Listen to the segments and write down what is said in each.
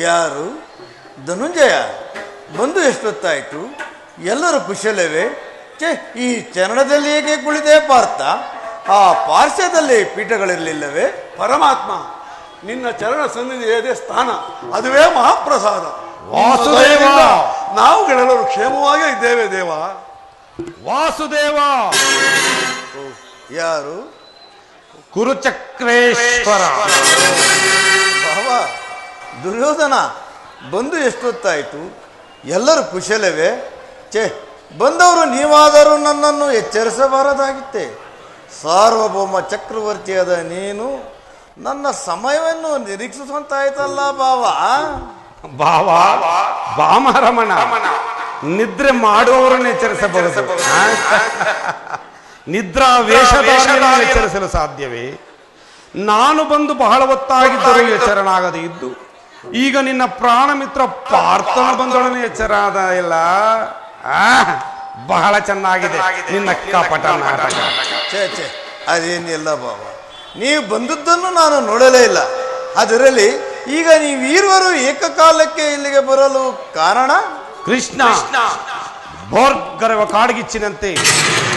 ಯಾರು? ಧನುಂಜಯ ಬಂದು ಎಷ್ಟೊತ್ತಾಯಿತು? ಎಲ್ಲರೂ ಕುಶಲವೇ? ಈ ಚರಣದಲ್ಲಿ ಹೇಗೆ ಕುಳಿತೇ ಪಾರ್ಥ? ಆ ಪಾರ್ಶ್ವದಲ್ಲಿ ಪೀಠಗಳಿರಲಿಲ್ಲವೇ? ಪರಮಾತ್ಮ, ನಿನ್ನ ಚರಣ ಸನ್ನಿಧಿಯದೇ ಸ್ಥಾನ, ಅದುವೇ ಮಹಾಪ್ರಸಾದ. ವಾಸುದೇವ, ನಾವುಗಳೆಲ್ಲರೂ ಕ್ಷೇಮವಾಗಿ ಇದ್ದೇವೆ ದೇವ. ವಾಸುದೇವ. ಯಾರು? ಕುರುಚಕ್ರೇಶ್ವರ. ಭಾವ ದುರ್ಯೋಧನ ಬಂದು ಎಷ್ಟೊತ್ತಾಯಿತು? ಎಲ್ಲರೂ ಕುಶಲವೇ? ಬಂದವರು ನೀವಾದರೂ ನನ್ನನ್ನು ಎಚ್ಚರಿಸಬಾರದಾಗಿತ್ತೆ. ಸಾರ್ವಭೌಮ ಚಕ್ರವರ್ತಿಯಾದ ನೀನು ನನ್ನ ಸಮಯವನ್ನು ನಿರೀಕ್ಷಿಸುವಂತಾಯ್ತಲ್ಲ ಭಾವ. ಭಾವ ಭಾಮರಮಣ, ನಿದ್ರೆ ಮಾಡುವವರನ್ನು ಎಚ್ಚರಿಸಬಹುದು, ನಿದ್ರಾ ವೇಷಧಾರಿಯನ್ನು ಎಚ್ಚರಿಸಲು ಸಾಧ್ಯವೇ? ನಾನು ಬಂದು ಬಹಳ ಹೊತ್ತಾಗಿದ್ದರೂ ಎಚ್ಚರನಾಗದೇ ಇದ್ದು ಈಗ ನಿನ್ನ ಪ್ರಾಣ ಮಿತ್ರ ಪಾರ್ಥನ ಬಂದೊಡನೆ ಎಚ್ಚರಾದ ಇಲ್ಲ. ಬಹಳ ಚೆನ್ನಾಗಿದೆ ನಿನ್ನ ಕಪಟ ನಾಟಕ. ಛೇ ಅದೇನಿಲ್ಲ ಭಾವ, ನೀವು ಬಂದದ್ದನ್ನು ನಾನು ನೋಡಲೇ ಇಲ್ಲ. ಅದರಲ್ಲಿ ಈಗ ನೀವೀರ್ವರು ಏಕಕಾಲಕ್ಕೆ ಇಲ್ಲಿಗೆ ಬರಲು ಕಾರಣ? ಕೃಷ್ಣ ಭೋರ್ಗರವ ಕಾಡ್ಗಿಚ್ಚಿನಂತೆ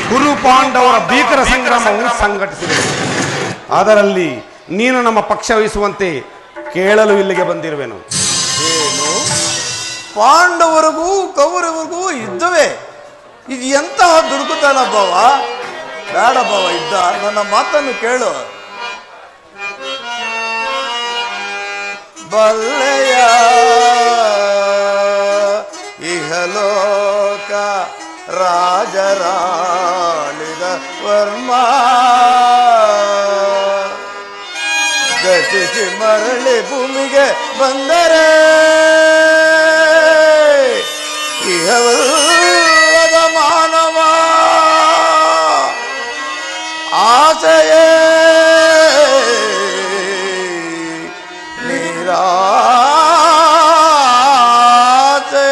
ಕುರು ಪಾಂಡವರ ಭೀಕರ ಸಂಗ್ರಾಮವು ಸಂಘಟಿಸಿದೆ. ಅದರಲ್ಲಿ ನೀನು ನಮ್ಮ ಪಕ್ಷ ವಹಿಸುವಂತೆ ಕೇಳಲು ಇಲ್ಲಿಗೆ ಬಂದಿರುವೆನು. ಏನು? ಪಾಂಡವರಿಗೂ ಕೌರವರಿಗೂ ಯುದ್ಧವೇ? ಇದು ಎಂತಹ ದುರ್ಗುತನ ಭಾವ? ಬೇಡ ಭಾವ, ಯುದ್ಧ ನನ್ನ ಮಾತನ್ನು ಕೇಳು. ಬಲ್ಲೆಯ ಇಹಲೋಕ ರಾಜರಾಳಿದ ವರ್ಮ ಗತಿಸಿ ಮರಳಿ ಭೂಮಿಗೆ ಬಂದರೆ ಇಹವಲ್ಲದ ಮಾನವ ಆಸೆಯೇ ನೀರಾಸೆ.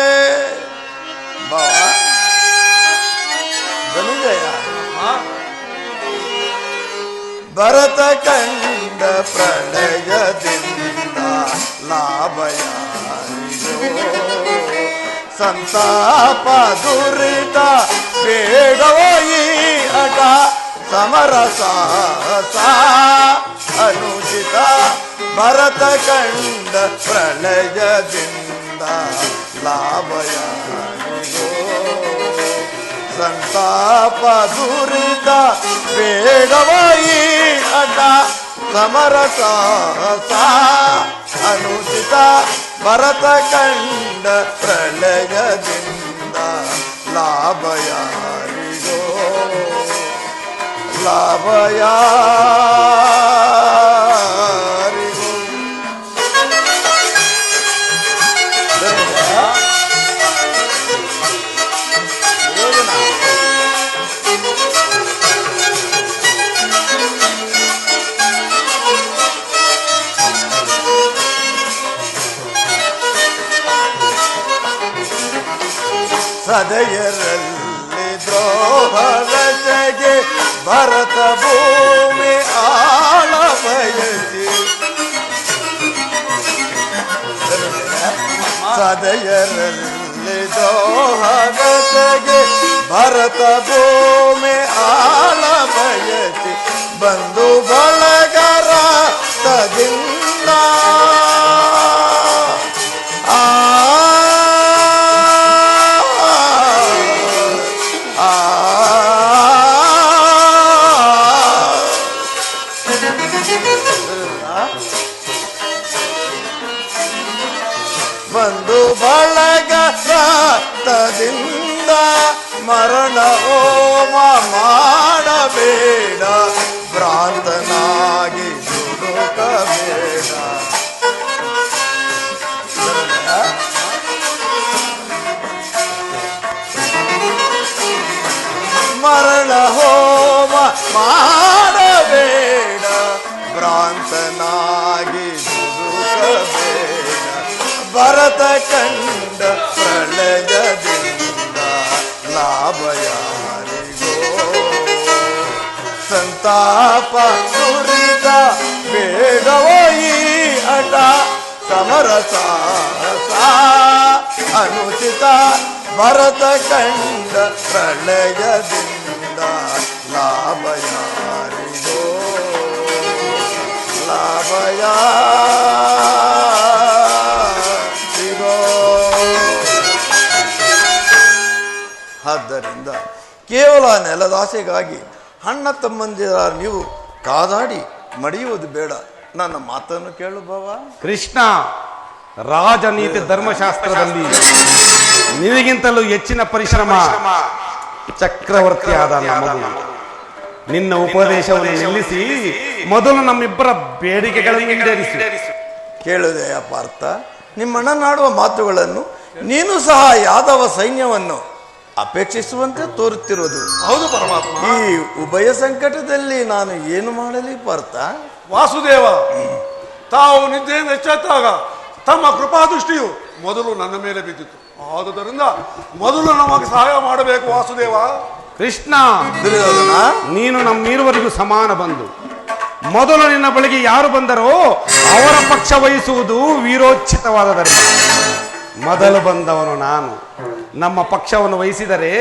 ಧನುಂಜಯ ಭರತ ಕಂಡ ಪ್ರಳಯದಿಂದ ಲಾಭಯಾರಿಯೋ ಸಂತಾಪ ದುರಿತ ಬೇಡವೋ ಈ ಹಠ ಸಮರಸ ಅನುಚಿತ. ಭರತ ಕಂಡ ಪ್ರಳಯದಿಂದ ಲಾಭಯಾರಿಯೋ ಸಂತಾಪ ದುರಿತ ಬೇಡವೋ ಈ ಹಠ ಸಮರಸ ಅನುಚಿತ. ಭರತ ಕಂಡ ಪ್ರಳಯದಿಂದ ಲಾಭಯಾರಿಗೋ ಲಾಭಯಾರಿಗೋ. ಸದಯರಲ್ಲಿ ದ್ರೋಹರತೆಗೆ ಭರತ ಭೂಮಿ ಆಳ ಬಯಸಿ ಸದಯರಲ್ಲಿ ದ್ರೋಹರತೆಗೆ ಭರತ ಭೂಮಿ ಆಳ ಬಯಸಿ ಬಂದು ಬಳಗರ ತದಿಂದ ಬಂದು ಬಳಗ ರಕ್ತದಿಂದ ಮರಣ ಹೋಮ ಮಾಡಬೇಡ, ಭ್ರಾಂತನಾಗಿ ದುಡುಕಬೇಡ. ಮರಣ ಹೋಮ ಮಾಡಬೇಡ, ಭ್ರಾಂತನಾಗಿ ದುಡುಕಬೇಡ. ಭರತ ಕಂಡ ಪ್ರಳಯದಿಂದ ಲಾಭಯಾರಿಗೋ ಸಂತಾಪ ದುರಿತ ಬೇಡವೋ ಈ ಹಠ ಸಮರಸ ಅನುಚಿತ ಭರತ ಕಂಡ ಪ್ರಳಯದಿಂದ ಲಾಭ ಯಾರಿಗೋ ಲಾಭ ಯಾರಿಗೋ. ಆದ್ದರಿಂದ ಕೇವಲ ನೆಲದಾಸೆಗಾಗಿ ಅಣ್ಣ ತಮ್ಮಂದಿರ ನೀವು ಕಾದಾಡಿ ಮಡಿಯುವುದು ಬೇಡ. ನನ್ನ ಮಾತನ್ನು ಕೇಳು ಬಾವ. ಕೃಷ್ಣ, ರಾಜನೀತಿ ಧರ್ಮಶಾಸ್ತ್ರದಲ್ಲಿ ನಿನಗಿಂತಲೂ ಹೆಚ್ಚಿನ ಪರಿಶ್ರಮ ಚಕ್ರವರ್ತಿಯಾದ ನಮಗೂ. ನಿನ್ನ ಉಪದೇಶವನ್ನು ನಿಲ್ಲಿಸಿ ಮೊದಲು ನಮ್ಮಿಬ್ಬರ ಬೇಡಿಕೆಗಳನ್ನು ಈಡೇರಿಸಿ. ಕೇಳುದೆಯ ಪಾರ್ಥ, ನಿಮ್ಮಣ್ಣನಾಡುವ ಮಾತುಗಳನ್ನು ನೀನು ಸಹ ಯಾದವ ಸೈನ್ಯವನ್ನು ಅಪೇಕ್ಷಿಸುವಂತೆ ತೋರುತ್ತಿರುವುದು. ಹೌದು ಪರಮಾತ್ಮ. ಈ ಉಭಯ ಸಂಕಟದಲ್ಲಿ ನಾನು ಏನು ಮಾಡಲಿ ಪಾರ್ಥ? ವಾಸುದೇವ, ತಾವು ನಿದ್ದೆಯಿಂದ ಎಚ್ಚೆತ್ತಾಗ ತಮ್ಮ ಕೃಪಾದೃಷ್ಟಿಯು ಮೊದಲು ನನ್ನ ಮೇಲೆ ಬಿದ್ದಿತು. ಆದುದರಿಂದ ಮೊದಲು ನಮಗೆ ಸಹಾಯ ಮಾಡಬೇಕು ವಾಸುದೇವ. ಕೃಷ್ಣ, ದುರ್ಯೋಧನ, ನೀನು ನಮ್ಮಿರುವರಿಗೂ ಸಮಾನ ಬಂಧು. ಮೊದಲು ನಿನ್ನ ಬಳಿಗೆ ಯಾರು ಬಂದರೋ ಅವರ ಪಕ್ಷ ವಹಿಸುವುದು ವೀರೋಚಿತವಾದ ಧರ್ಮ. ಮೊದಲು ಬಂದವನು ನಾನು. ನಮ್ಮ ಪಕ್ಷವನ್ನು ವಹಿಸಿದರೆ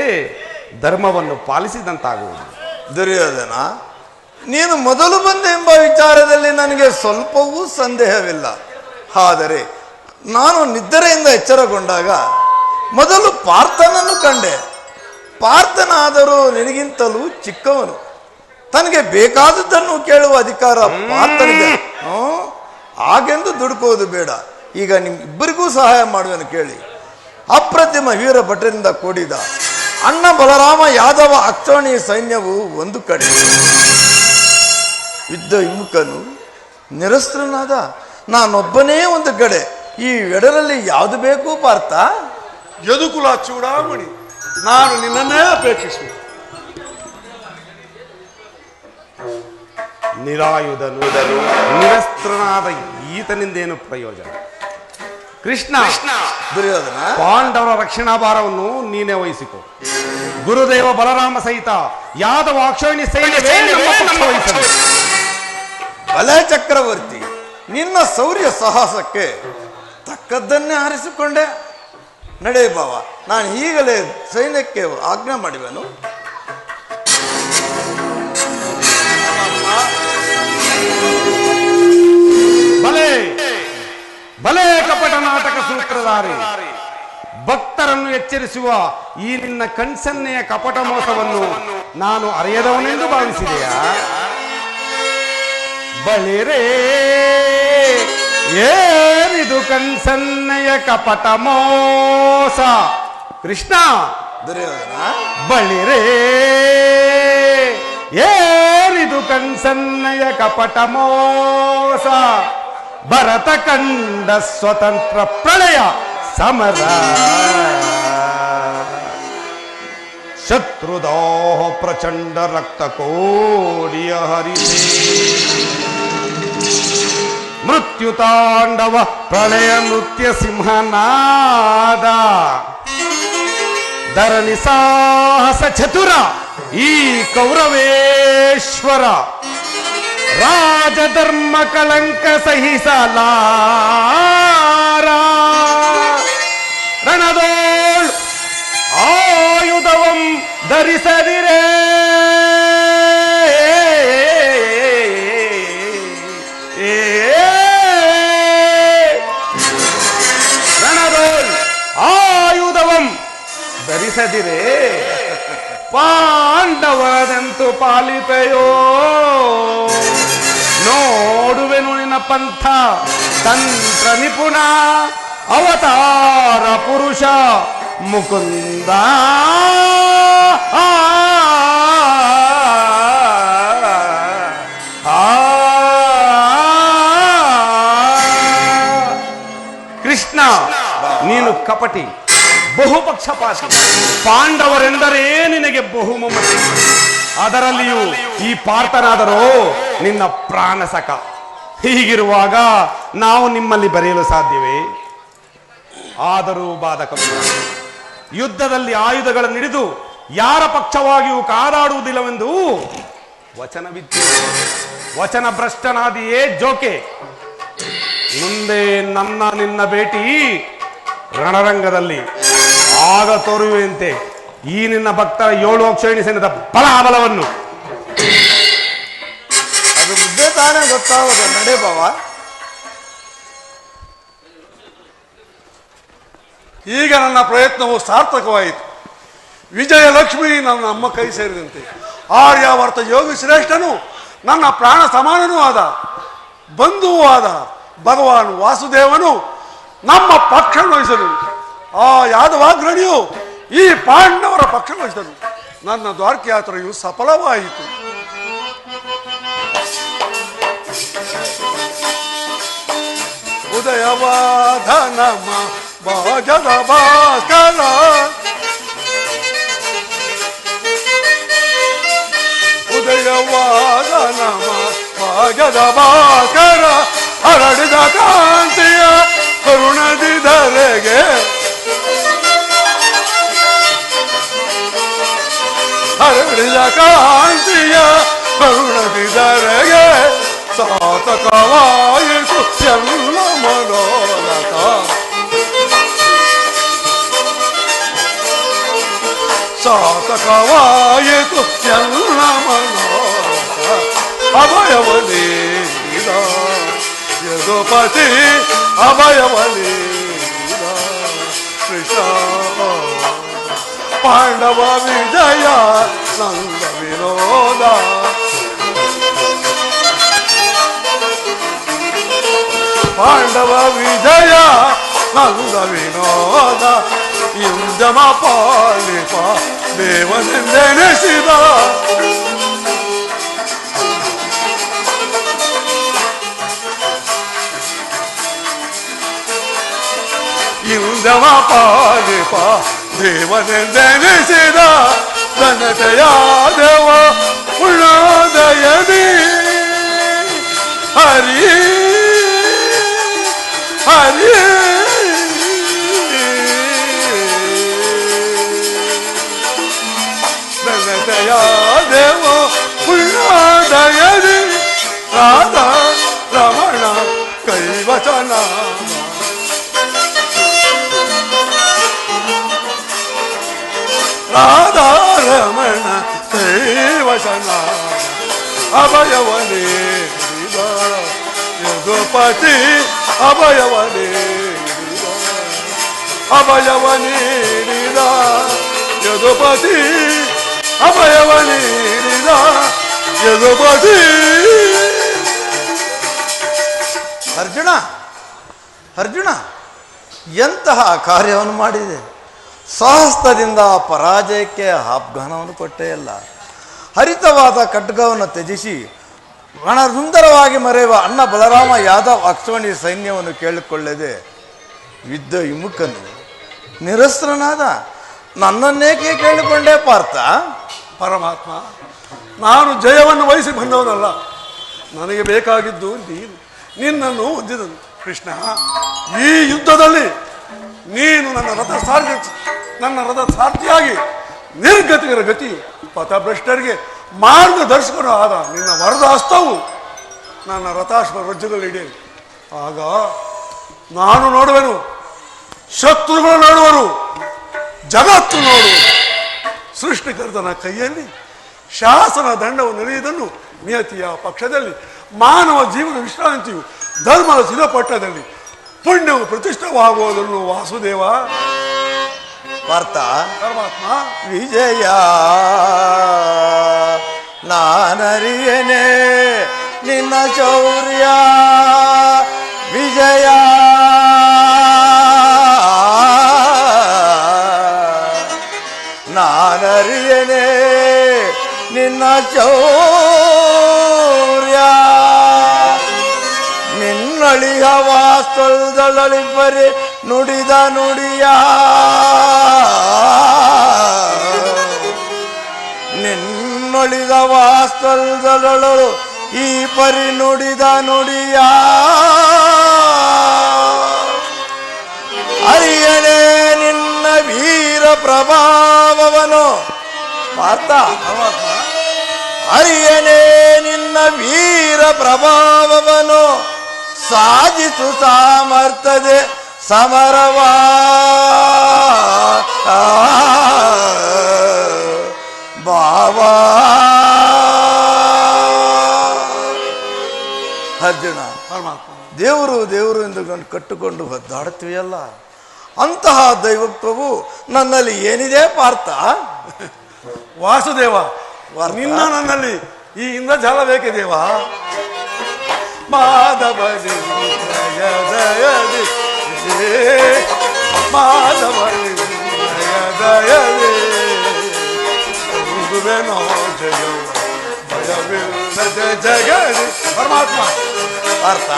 ಧರ್ಮವನ್ನು ಪಾಲಿಸಿದಂತಾಗುವುದು. ದುರ್ಯೋಧನ, ನೀನು ಮೊದಲು ಬಂದ ಎಂಬ ವಿಚಾರದಲ್ಲಿ ನನಗೆ ಸ್ವಲ್ಪವೂ ಸಂದೇಹವಿಲ್ಲ. ಆದರೆ ನಾನು ನಿದ್ರೆಯಿಂದ ಎಚ್ಚರಗೊಂಡಾಗ ಮೊದಲು ಪಾರ್ಥನನ್ನು ಕಂಡೆ. ಪಾರ್ಥನಾದರೂ ನಿನಗಿಂತಲೂ ಚಿಕ್ಕವನು. ತನಗೆ ಬೇಕಾದದ್ದನ್ನು ಕೇಳುವ ಅಧಿಕಾರ ಪಾರ್ಥನಿಗೆ. ಹಾಗೆಂದು ದುಡುಕೋದು ಬೇಡ. ಈಗ ನಿಮ್ಮಿಬ್ಬರಿಗೂ ಸಹಾಯ ಮಾಡುವೆನು ಕೇಳಿ. ಅಪ್ರತಿಮ ವೀರ ಭಟರಿಂದ ಕೂಡಿದ ಅಣ್ಣ ಬಲರಾಮ ಯಾದವ ಅಕ್ಷೋಣಿ ಸೈನ್ಯವು ಒಂದು ಕಡೆ, ಯುದ್ಧ ವಿಮುಖನು ನಿರಸ್ತ್ರನಾದ ನಾನೊಬ್ಬನೇ ಒಂದು ಕಡೆ. ಈ ಎಡರಲ್ಲಿ ಯಾವುದು ಬೇಕು ಪಾರ್ಥ? ಯದುಕುಲ ಚೂಡಾಮಣಿ, ನಾನು ನಿನ್ನನ್ನೇ ಅಪೇಕ್ಷಿಸುವೆ. ನಿರಾಯುಧನು ನಿರಸ್ತ್ರನಾದ ಈತನಿಂದೇನು ಪ್ರಯೋಜನ? ಕೃಷ್ಣ, ದುರ್ಯೋಧನ, ಪಾಂಡವರ ರಕ್ಷಣಾ ಭಾರವನ್ನು ನೀನೇ ವಹಿಸಿಕೊ. ಗುರುದೇವ ಬಲರಾಮ ಸಹಿತ ಯಾದವ ಅಕ್ಷೋಹಿಣಿ ಸೈನ್ಯವೇ ನಮ್ಮ ಪಕ್ಷ ವಹಿಸಲಿ. ಬಲೆ ಚಕ್ರವರ್ತಿ, ನಿನ್ನ ಶೌರ್ಯ ಸಾಹಸಕ್ಕೆ ತಕ್ಕದ್ದನ್ನೇ ಆರಿಸಿಕೊಂಡೆ. ನಡೆ ಬಾವ, ನಾನು ಈಗಲೇ ಸೈನ್ಯಕ್ಕೆ ಆಜ್ಞೆ ಮಾಡುವೆನು. ಬಲೆ ಬಲೆ ಕಪಟ ನಾಟಕ ಸೂತ್ರಧಾರಿ, ಭಕ್ತರನ್ನು ಎಚ್ಚರಿಸುವ ಈ ನಿನ್ನ ಕಣ್ಸನ್ನೆಯ ಕಪಟ ಮೋಸವನ್ನು ನಾನು ಅರಿಯದವನೆಂದು ಭಾವಿಸಿದೆಯಾ? ಬಳಿರೇ ಏನಿದು ಕಣ್ಸನ್ನೆಯ ಕಪಟ ಮೋಸ? ಕೃಷ್ಣ, ದುರ್ಯೋಧನ, ಬಳಿರೇ ಏನಿದು ಕಣ್ಸನ್ನೆಯ ಕಪಟ ಮೋಸ? ಭರತ ಕಂಡ ಸ್ವತಂತ್ರ ಪ್ರಳಯ ಸಮರ, ಶತ್ರುದೋಹ ಪ್ರಚಂಡ ರಕ್ತ ಕೋಡಿಯ ಹರಿಸಿ, ಮೃತ್ಯು ತಾಂಡವ ಪ್ರಳಯ ನೃತ್ಯ ಸಿಂಹನಾದ, ಧರಣಿ ಸಾಹಸ ಚತುರ ಈ ಕೌರವೇಶ್ವರ, ರಾಜಧರ್ಮ ಕಳಂಕ ಸಹಿಸಲಾರ, ರಣದೋಳ್ ಆಯುಧವಂ ಧರಿಸದಿರೇ, ರಣದೋಳ್ ಆಯುಧವಂ ಧರಿಸದಿರೇ, ಪಾಂಡವರಂತು ಪಾಲಿಪೆಯೋ, ನೋಡುವೆನು ನಿನ್ನ ಪಂಥ ತಂತ್ರ ನಿಪುಣ, ಅವತಾರ ಪುರುಷ ಮುಕುಂದ. ಕೃಷ್ಣ, ನೀನು ಕಪಟಿ, ಬಹುಪಕ್ಷಪಾತಿ. ಪಾಂಡವರೆಂದರೆ ನಿನಗೆ ಬಹುಮಮತೆ. ಅದರಲ್ಲಿಯೂ ಈ ಪಾರ್ಥನಾದರೂ ನಿನ್ನ ಪ್ರಾಣಸಖ. ಹೀಗಿರುವಾಗ ನಾವು ನಿಮ್ಮಲ್ಲಿ ಬರೆಯಲು ಸಾಧ್ಯವೇ? ಆದರೂ ಬಾಧಕವಿಲ್ಲ. ಯುದ್ಧದಲ್ಲಿ ಆಯುಧಗಳನ್ನು ಹಿಡಿದು ಯಾರ ಪಕ್ಷವಾಗಿಯೂ ಕಾದಾಡುವುದಿಲ್ಲವೆಂದು ವಚನವಿತ್ತು. ವಚನ ಭ್ರಷ್ಟನಾದಿಯೇ ಜೋಕೆ. ಮುಂದೆ ನಿನ್ನ ಭೇಟಿ ರಣರಂಗದಲ್ಲಿ ಆಗ ತೋರುವೆಯಂತೆ ಈ ನಿನ್ನ ಭಕ್ತರ 7 ಅಕ್ಷೋಹಿಣಿ ಸೈನ್ಯದ ಬಲಾಬಲವನ್ನು. ಅದು ಮುದ್ದೆ ತಾನೇ ಗೊತ್ತಾಗೋದು. ನಡೆ ಬಾವ. ಈಗ ನನ್ನ ಪ್ರಯತ್ನವು ಸಾರ್ಥಕವಾಯಿತು. ವಿಜಯಲಕ್ಷ್ಮಿ ನನ್ನ ಅಮ್ಮ ಕೈ ಸೇರಿದಂತೆ ಆರ್ಯಾವರ್ತ ಯೋಗಿ ಶ್ರೇಷ್ಠನು ನನ್ನ ಪ್ರಾಣ ಸಮಾನನೂ ಆದ ಬಂಧುವೂ ಆದ ಭಗವಾನ್ ವಾಸುದೇವನು ನಮ್ಮ ಪಕ್ಷ ವಹಿಸಲು ಆ ಯಾದವಾಗ್ರಣಿಯು ಈ ಪಾಂಡವರ ಪಕ್ಷ ವಹಿಸಲು ನನ್ನ ದ್ವಾರಕಯಾತ್ರೆಯು ಸಫಲವಾಯಿತು. ಉದಯವಾದ ನಮ್ಮ ಭಾಗ್ಯದ ಭಾಸ್ಕರ ಉದಯವಾದ ನಮ್ಮ ಭಾಗ್ಯದ ಭಾಸ್ಕರ ಹರಡಿದ ಕಾಂತಿಯ ಕರುಣದಿದರೆಗೆ ಹರಡಿದ ಕಾಂತಿಯ ಕರುಣದಿದರೆಗೆ ಸಾರ್ಥಕವಾಯಿತು ಎಲ್ಲ ಮನೋರಥ. ಸಾರ್ಥಕವಾಯಿತು ಎಲ್ಲ ಮನೋರಥ. ಅಭಯವನೀದ ಯದುಪತಿ ಅಭಯವನೀದ ಕೃಷ್ಣ ಪಾಂಡವ ವಿಜಯ ನಂದ ವಿನೋದ ಪಾಂಡವ ವಿಜಯ ನಂದ ವಿನೋದ ಇಂದಮ ಪಾಲಿಪ ದೇವನೆಂದೆನಿಸಿದ ಇಂದಮ ಪಾಲಿಪ ದೇವನೆಂದೆನಿಸಿದ ಘನತೆಯ ದೇವ ಪುಣ್ಯೋದಯದಿ ಹರಿ ಹರಿ ಘನತೆಯ ದೇವ ಪುಣ್ಯೋದಯದಿ ರಾಧಾ ರಮಣ ಕೈವಚನ ರಾಧಾ ರಮಣ ಕೈವಚನ ಅಭಯವನೇರಿದ ಯದುಪತಿ ಅಭಯವನೇರಿದ ಅಭಯವನೇರಿದ ಯದುಪತಿ ಅಭಯವನೇರಿದ ಯದುಪತಿ. ಅರ್ಜುನ, ಅರ್ಜುನ ಎಂತಹ ಕಾರ್ಯವನ್ನು ಮಾಡಿದೆ. ಸಾಹಸದಿಂದ ಪರಾಜಯಕ್ಕೆ ಆಹ್ವಾನವನ್ನು ಕೊಟ್ಟೆಯಲ್ಲ. ಹರಿತವಾದ ಖಡ್ಗವನ್ನು ತ್ಯಜಿಸಿ ರಣಸುಂದರವಾಗಿ ಮರೆಯುವ ಅಣ್ಣ ಬಲರಾಮ ಯಾದವ್ ಅಕ್ಷೋಣಿ ಸೈನ್ಯವನ್ನು ಕೇಳಿಕೊಳ್ಳದೆ ಯುದ್ಧ ವಿಮುಖನು ನಿರಸ್ತ್ರನಾದ ನನ್ನನ್ನೇಕೆ ಕೇಳಿಕೊಂಡೇ ಪಾರ್ಥ? ಪರಮಾತ್ಮ, ನಾನು ಜಯವನ್ನು ವಹಿಸಿ ಬಂದವನಲ್ಲ. ನನಗೆ ಬೇಕಾಗಿದ್ದು ನೀನು, ನಿನ್ನನ್ನು ಹೊಂದಿದನು. ಕೃಷ್ಣ, ಈ ಯುದ್ಧದಲ್ಲಿ ನೀನು ನನ್ನ ರಥ ಸಾರಥಿಯಾಗಿ ನಿರ್ಗತಿಗರ ಗತಿಯು ಪಥಭ್ರಷ್ಟರಿಗೆ ಮಾರ್ಗದರ್ಶಕರು ಆದ ನಿನ್ನ ವರದ ಹಸ್ತವು ನನ್ನ ರಥಾಶ್ವ ರಜ್ಜುಗಳಿಡೆ. ಆಗ ನಾನು ನೋಡುವೆನು, ಶತ್ರುಗಳು ನೋಡುವರು, ಜಗತ್ತು ನೋಡುವುದು. ಸೃಷ್ಟಿಕರ್ತನ ಕೈಯಲ್ಲಿ ಶಾಸನ ದಂಡವು ನಡೆಯುವುದನ್ನು ನಿಯತಿಯ ಪಕ್ಷದಲ್ಲಿ ಮಾನವ ಜೀವನ ವಿಶ್ರಾಂತಿಯು ಧರ್ಮದ ಶಿರಪಟ್ಟದಲ್ಲಿ ಪುಣ್ಯವು ಪ್ರತಿಷ್ಠವಾಗುವುದನ್ನು ವಾಸುದೇವ. ಪಾರ್ಥ, ಪರಮಾತ್ಮ, ವಿಜಯ ನಾನರಿಯನೆ ನಿನ್ನ ಶೌರ್ಯ ವಿಜಯ ನಾನರಿಯನೆ ನಿನ್ನ ಶೌರ್ಯ ನಿನ್ನಳಿಯ ವಾಸ್ತುದಳಿಬ್ಬರಿ ನುಡಿದ ನುಡಿಯ ನಿನ್ನೊಳಿದ ವಾಸ್ತುದಳು ಈ ಪರಿ ನುಡಿದ ನುಡಿಯ ಅರಿಯನೆ ನಿನ್ನ ವೀರ ಪ್ರಭಾವವನು. ಪಾರ್ಥ, ಅರಿಯನೆ ನಿನ್ನ ವೀರ ಪ್ರಭಾವವನು ಸಾಧಿಸು ಸಾಮರ್ಥ್ಯದೆ ಸಮರವಾ ಬಾವಾ. ಅರ್ಜುನ, ಪರಮಾತ್ಮ, ದೇವರು ದೇವರು ಎಂದು ಕಟ್ಟುಕೊಂಡು ಒದ್ದಾಡುತ್ತೀಯಲ್ಲ, ಅಂತಹ ದೈವತ್ವವು ನನ್ನಲ್ಲಿ ಏನಿದೆ ಪಾರ್ಥ? ವಾಸುದೇವ, ವಾರ್ತ? ನಿನ್ನ ನನ್ನಲ್ಲಿ ಈ ಇಂದ್ರಜಾಲ ಬೇಕೆ ದೇವ. ಮಾಧವನಿ ದಯದಿ ಮಾಧವನಿ ದಯದಿ ಮೃದುವೆನೋ ಜಯ ಭಯವಿಲ್ಲದ ಜಗದಿ. ಪರಮಾತ್ಮ, ಪಾರ್ಥ,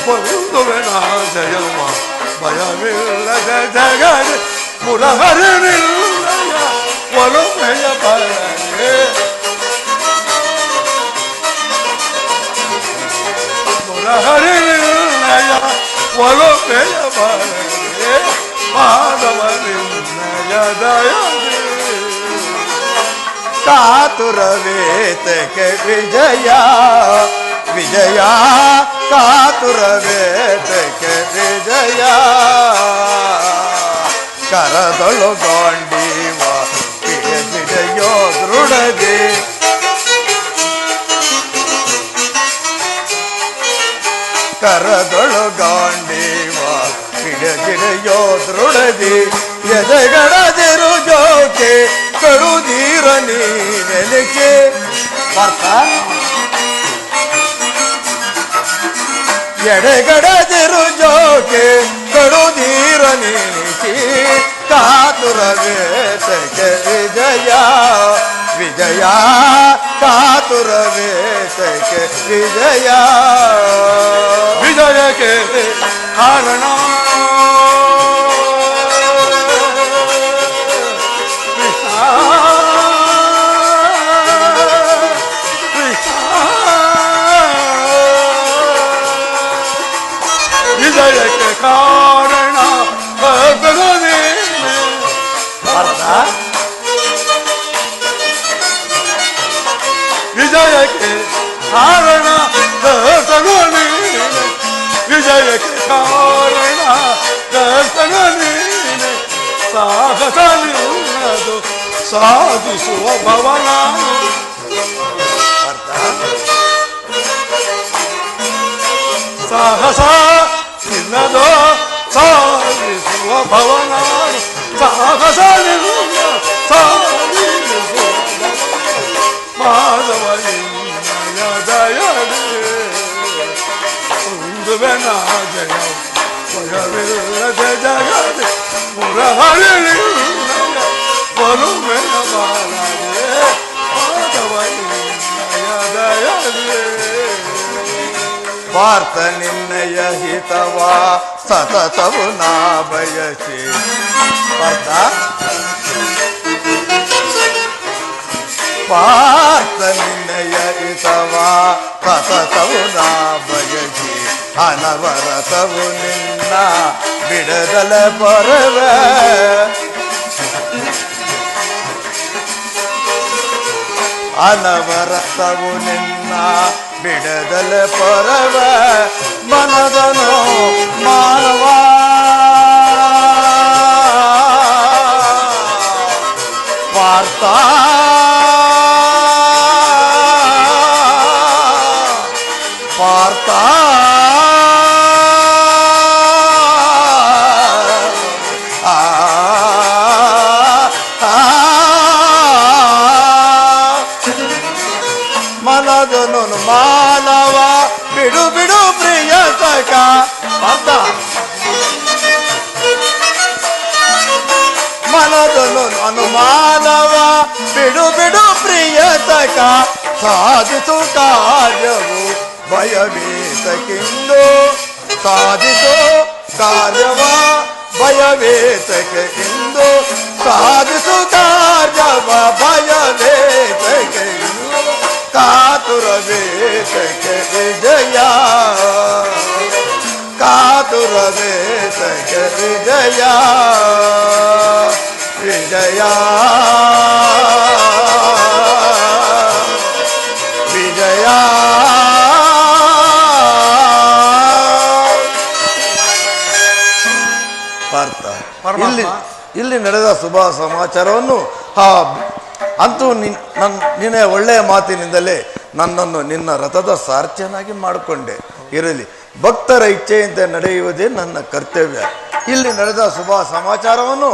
ಮೃದುವೆನೋ ಜಯವ ಭಯವಿಲ್ಲದ ಜಗದಿ ಮುರಹರಿನಿಲ್ಲಯ ಒಲುಮೆಯ ಬರಗೆ ಮುರಹರಿನಿಲ್ಲಯ ಒಲುಮೆಯ ಬರಗೆ ಮಾಧವನಿನ್ನಯ ದಯದಿ. ಕಾತುರವೇತಕ್ಕೆ ವಿಜಯ ವಿಜಯ, ಕಾತುರವೇತಕ್ಕೆ ವಿಜಯ. ಕರದೊಳುಗೊಂಡೀವ ಬಿಡೆಯೋ ದೃಢದಿ, ಕರದೊಳುಗೊಂಡೀವ ಬಿಡೆಯೋ ದೃಢದಿ. ಎದೆಗಡದಿರು ಜೋಕೆ ಕಡುದೀರ ನೀನೆನಿಕೆ. ಪಾರ್ಥ, ಎಡೆಗಡದಿರು ಜೋಕೆ ಕಡುದೀರ ನೀನಿಸಿ. ಕಾತುರವೇತಕ್ಕೆ ವಿಜಯ ವಿಜಯ, ಕಾತುರವೇತಕ್ಕೆ ವಿಜಯ. ವಿಜಯಕ್ಕೆ ಕಾರಣ ವಿಜಯಕ್ಕೆ ಕಾರಣ ಪಾರ್ಥ, ವಿಜಯಕ್ಕೆ ಕಾರಣ ವಿಜಯಕ್ಕೆ ಕಾರಣ ದರ್ಶನ ನೀನೆ. ಸಾಹಸ ನಿನ್ನದು ಸಾಧಿಸುವ ಭವನ. ಸಾಹಸ ನಿನ್ನದು ಸಾಧಿಸುವ ಭವನ. ಸಾಹಸ ನಿನ್ನ ಸಾಧಿಸುವ ಮಾಧವ ನಿನ್ನಯ ದಯದೆ ಮೃದುವೆನ ಜಯ ಭಯವಿಲ್ಲದ ಜಗದೆ ಮುರಹರಿನಿಲ್ಲಯ ಒಲುಮೆಯ ಬಾಲದೆ ಮಾಧವ ನಿನ್ನಯ ದಯದೆ. ಪಾರ್ಥ, ನಿನ್ನಯ ಹಿತವ ಸತತವು ನಾ ಬಯಸಿ. ಪಾರ್ಥ, ಪಾರ್ಥ, ನಿನ್ನಯ ಹಿತವ ಸತತವು ನಾ ಬಯಸಿ. ಅನವರತವು ನಿನ್ನ ಬಿಡದಲ ಪರವೆ. ಅನವರತವು ನಿನ್ನ ಬಿಡದಲ ಪರವ. ಮನದನು ಮಾನವ ಪಾರ್ಥ, ಪಾರ್ಥ, ಮನದನು ಮಾನವ ಬಿಡು ಬಿಡು ಪ್ರಿಯ ಸಖ. ಪಾರ್ಥ, ಮನದನು ಅನುಮಾನವ ಬಿಡು ಬಿಡು ಪ್ರಿಯ ಸಖ. ಸಾಧಿಸು ಕಾರ್ಯವು ಭಯವೇತಕ್ಕೆಂದು. ಸಾಧಿಸು ಕಾರ್ಯವ ಭಯವೇತಕ್ಕೆಂದು. ಸಾಧಿಸು ಕಾರ್ಯವ ಭಯವೇತಕ್ಕೆಂದು. ಕಾತುರವೇತಕ್ಕೆ ವಿಜಯ, ಕಾತುರವೇತಕ್ಕೆ ವಿಜಯ ವಿಜಯ ವಿಜಯ. ಇಲ್ಲಿ ಇಲ್ಲಿ ನಡೆದ ಶುಭ ಸಮಾಚಾರವನ್ನು ಅಂತೂ ನಿನ್ನ ಒಳ್ಳೆಯ ಮಾತಿನಿಂದಲೇ ನನ್ನನ್ನು ನಿನ್ನ ರಥದ ಸಾರಥ್ಯನಾಗಿ ಮಾಡಿಕೊಂಡೆ. ಇರಲಿ, ಭಕ್ತರ ಇಚ್ಛೆಯಂತೆ ನಡೆಯುವುದೇ ನನ್ನ ಕರ್ತವ್ಯ. ಇಲ್ಲಿ ನಡೆದ ಶುಭ ಸಮಾಚಾರವನ್ನು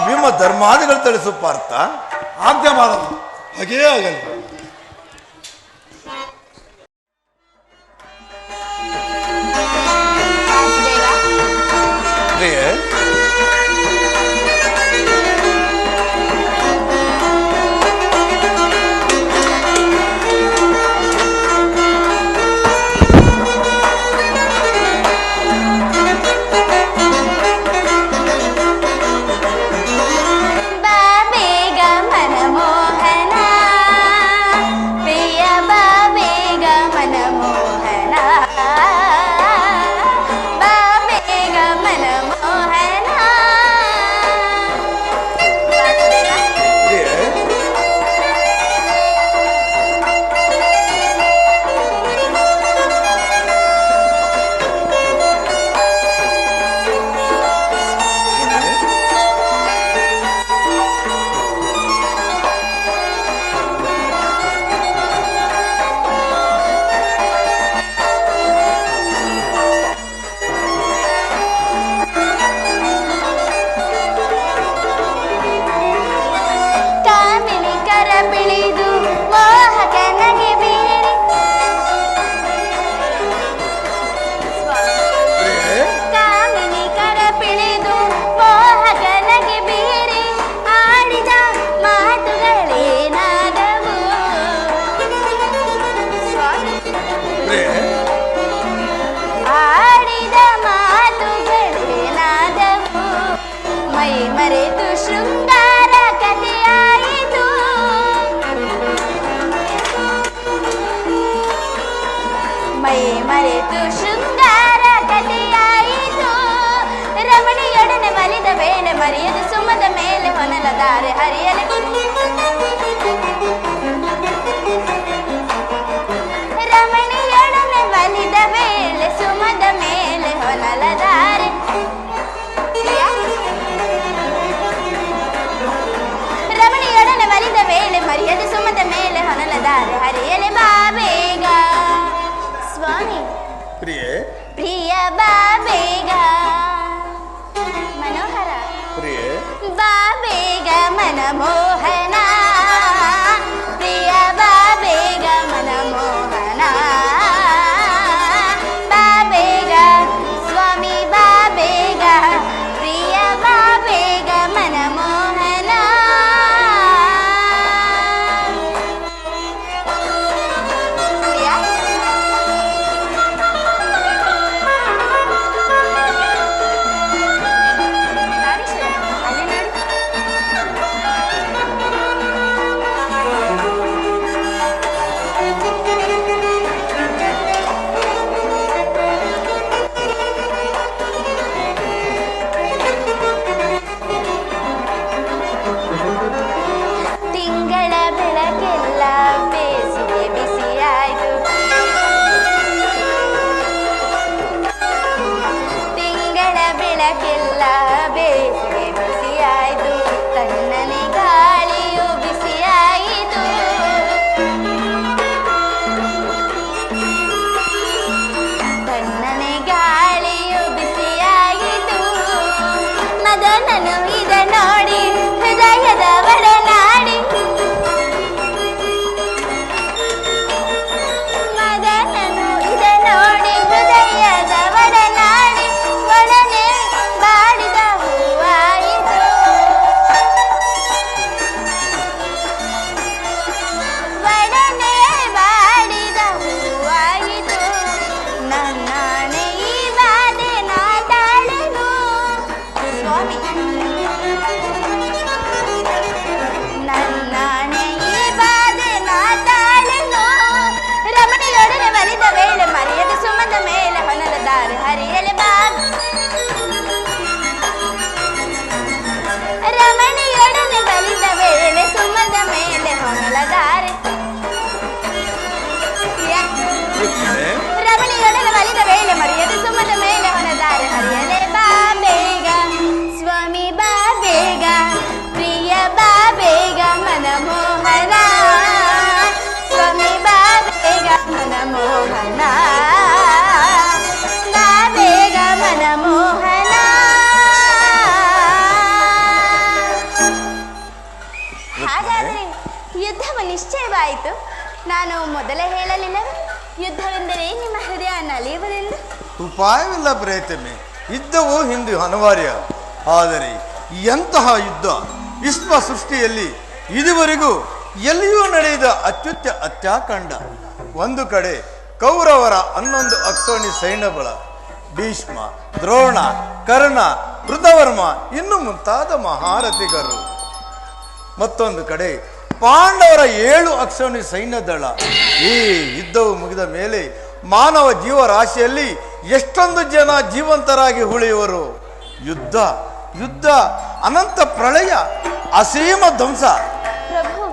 ಭೀಮ ಧರ್ಮಾದಿಗಳು ತಿಳಿಸು ಪಾರ್ಥ. ಆಜ್ಞೆ ಮಾಡಲು ಹಾಗೇ ಆಗಲಿ. ಪ್ರಿಯೆ, ಮರೆತು ಶೃಂಗಾರ ಕಥೆಯಾಯಿತು. ರಮಣಿಯೊಡನೆ ಒಲಿದ ವೇಳೆ ಮರೆಯದು ಸುಮದ ಮೇಲೆ ಹೊನಲದಾರೆ ಹರಿಯಲೆ. ರಮಣಿಯೊಡನೆ ಒಲಿದ ವೇಳೆ ಸುಮದ ಮೇಲೆ ಹೊನಲದಾರೆ. ರಮಣಿಯೊಡನೆ ಒಲಿದ ವೇಳೆ ಮರೆಯದು ಸುಮದ ಮೇಲೆ ಹೊನಲದಾರೆ ಹರಿಯಲೆ. ಬಾಬೇಗ ಸ್ವಾಮಿ ಪ್ರಿಯೆ, ಪ್ರಿಯ ಬಾಬೇಗ ಮನೋಹರ, ಪ್ರಿಯೆ ಬಾಬೇಗ ಮನಮೋಹನ, ಪ್ರಿಯ ಬಾಬೇಗ ಮನಮೋಹನ, ಬಾಬೇಗ ಸ್ವಾಮಿ ಬಾಬೇಗ, ಪ್ರಿಯ ಬಾಬೇಗ ಮನಮೋಹನ. ತಿಂಗಳ ಬೆಳಕೆಲ್ಲ ಬೇಸಿಗೆ ಬಿಸಿಯಾಯ್ತು, ತಿಂಗಳ ಬೆಳಕೆಲ್ಲ ಬೇಸಿಗೆ ಬಿಸಿಯಾಯ್ತು, ತಣ್ಣನೆ ಗಾಳಿಯು ಬಿಸಿಯಾಯಿತು, ತಣ್ಣನೆ ಗಾಳಿಯು ಬಿಸಿಯಾಯಿತು. ಮದನನು ಇದ ನೋಡಿ ಹೃದಯದ ಒಡನಾಡಿ, ಮದನನು ಇದ ನೋಡಿ ಹೃದಯದ ಒಡನಾಡಿ, ಒಡನೆ ಬಾಡಿದ ಹೂವಾಯಿತು, ಒಡನೆ ಬಾಡಿದ ಹೂವಾಯಿತು. ನನ್ನಾಣೆ ಈ ಬಾಧೆ ನಾ ತಾಳೆನು ಸ್ವಾಮಿ, ನಾನು ಮೊದಲೇ ಹೇಳಲಿಲ್ಲವೇ ಯುದ್ಧವೆಂದರೆ ನಿಮ್ಮ ಹೃದಯ ನಲಿಯುವುದೆಂದು. ಉಪಾಯವಿಲ್ಲ ಪ್ರೇತಮೆ, ಯುದ್ಧವು ಹಿಂದೆ ಅನಿವಾರ್ಯ. ಆದರೆ ಎಂತಹ ಯುದ್ಧ ವಿಶ್ವ ಸೃಷ್ಟಿಯಲ್ಲಿ ಇದುವರೆಗೂ ಎಲ್ಲಿಯೂ ನಡೆಯದ ಹತ್ಯಾಕಾಂಡ. ಒಂದು ಕಡೆ ಕೌರವರ 11 ಅಕ್ಷೋಣಿ ಸೈನ್ಯಬಲ, ಭೀಷ್ಮ, ದ್ರೋಣ, ಕರ್ಣ, ಕೃತವರ್ಮ ಇನ್ನು ಮುಂತಾದ ಮಹಾರಥಿಗರು. ಮತ್ತೊಂದು ಕಡೆ ಪಾಂಡವರ 7 ಅಕ್ಷೋಣಿ ಸೈನ್ಯ ದಳ. ಈ ಯುದ್ಧವು ಮುಗಿದ ಮೇಲೆ ಮಾನವ ಜೀವರಾಶಿಯಲ್ಲಿ ಎಷ್ಟೊಂದು ಜನ ಜೀವಂತರಾಗಿ ಉಳಿಯುವರು. ಯುದ್ಧ ಯುದ್ಧ ಅನಂತ ಪ್ರಳಯ, ಅಸೀಮ ಧ್ವಂಸ. ಪ್ರಭು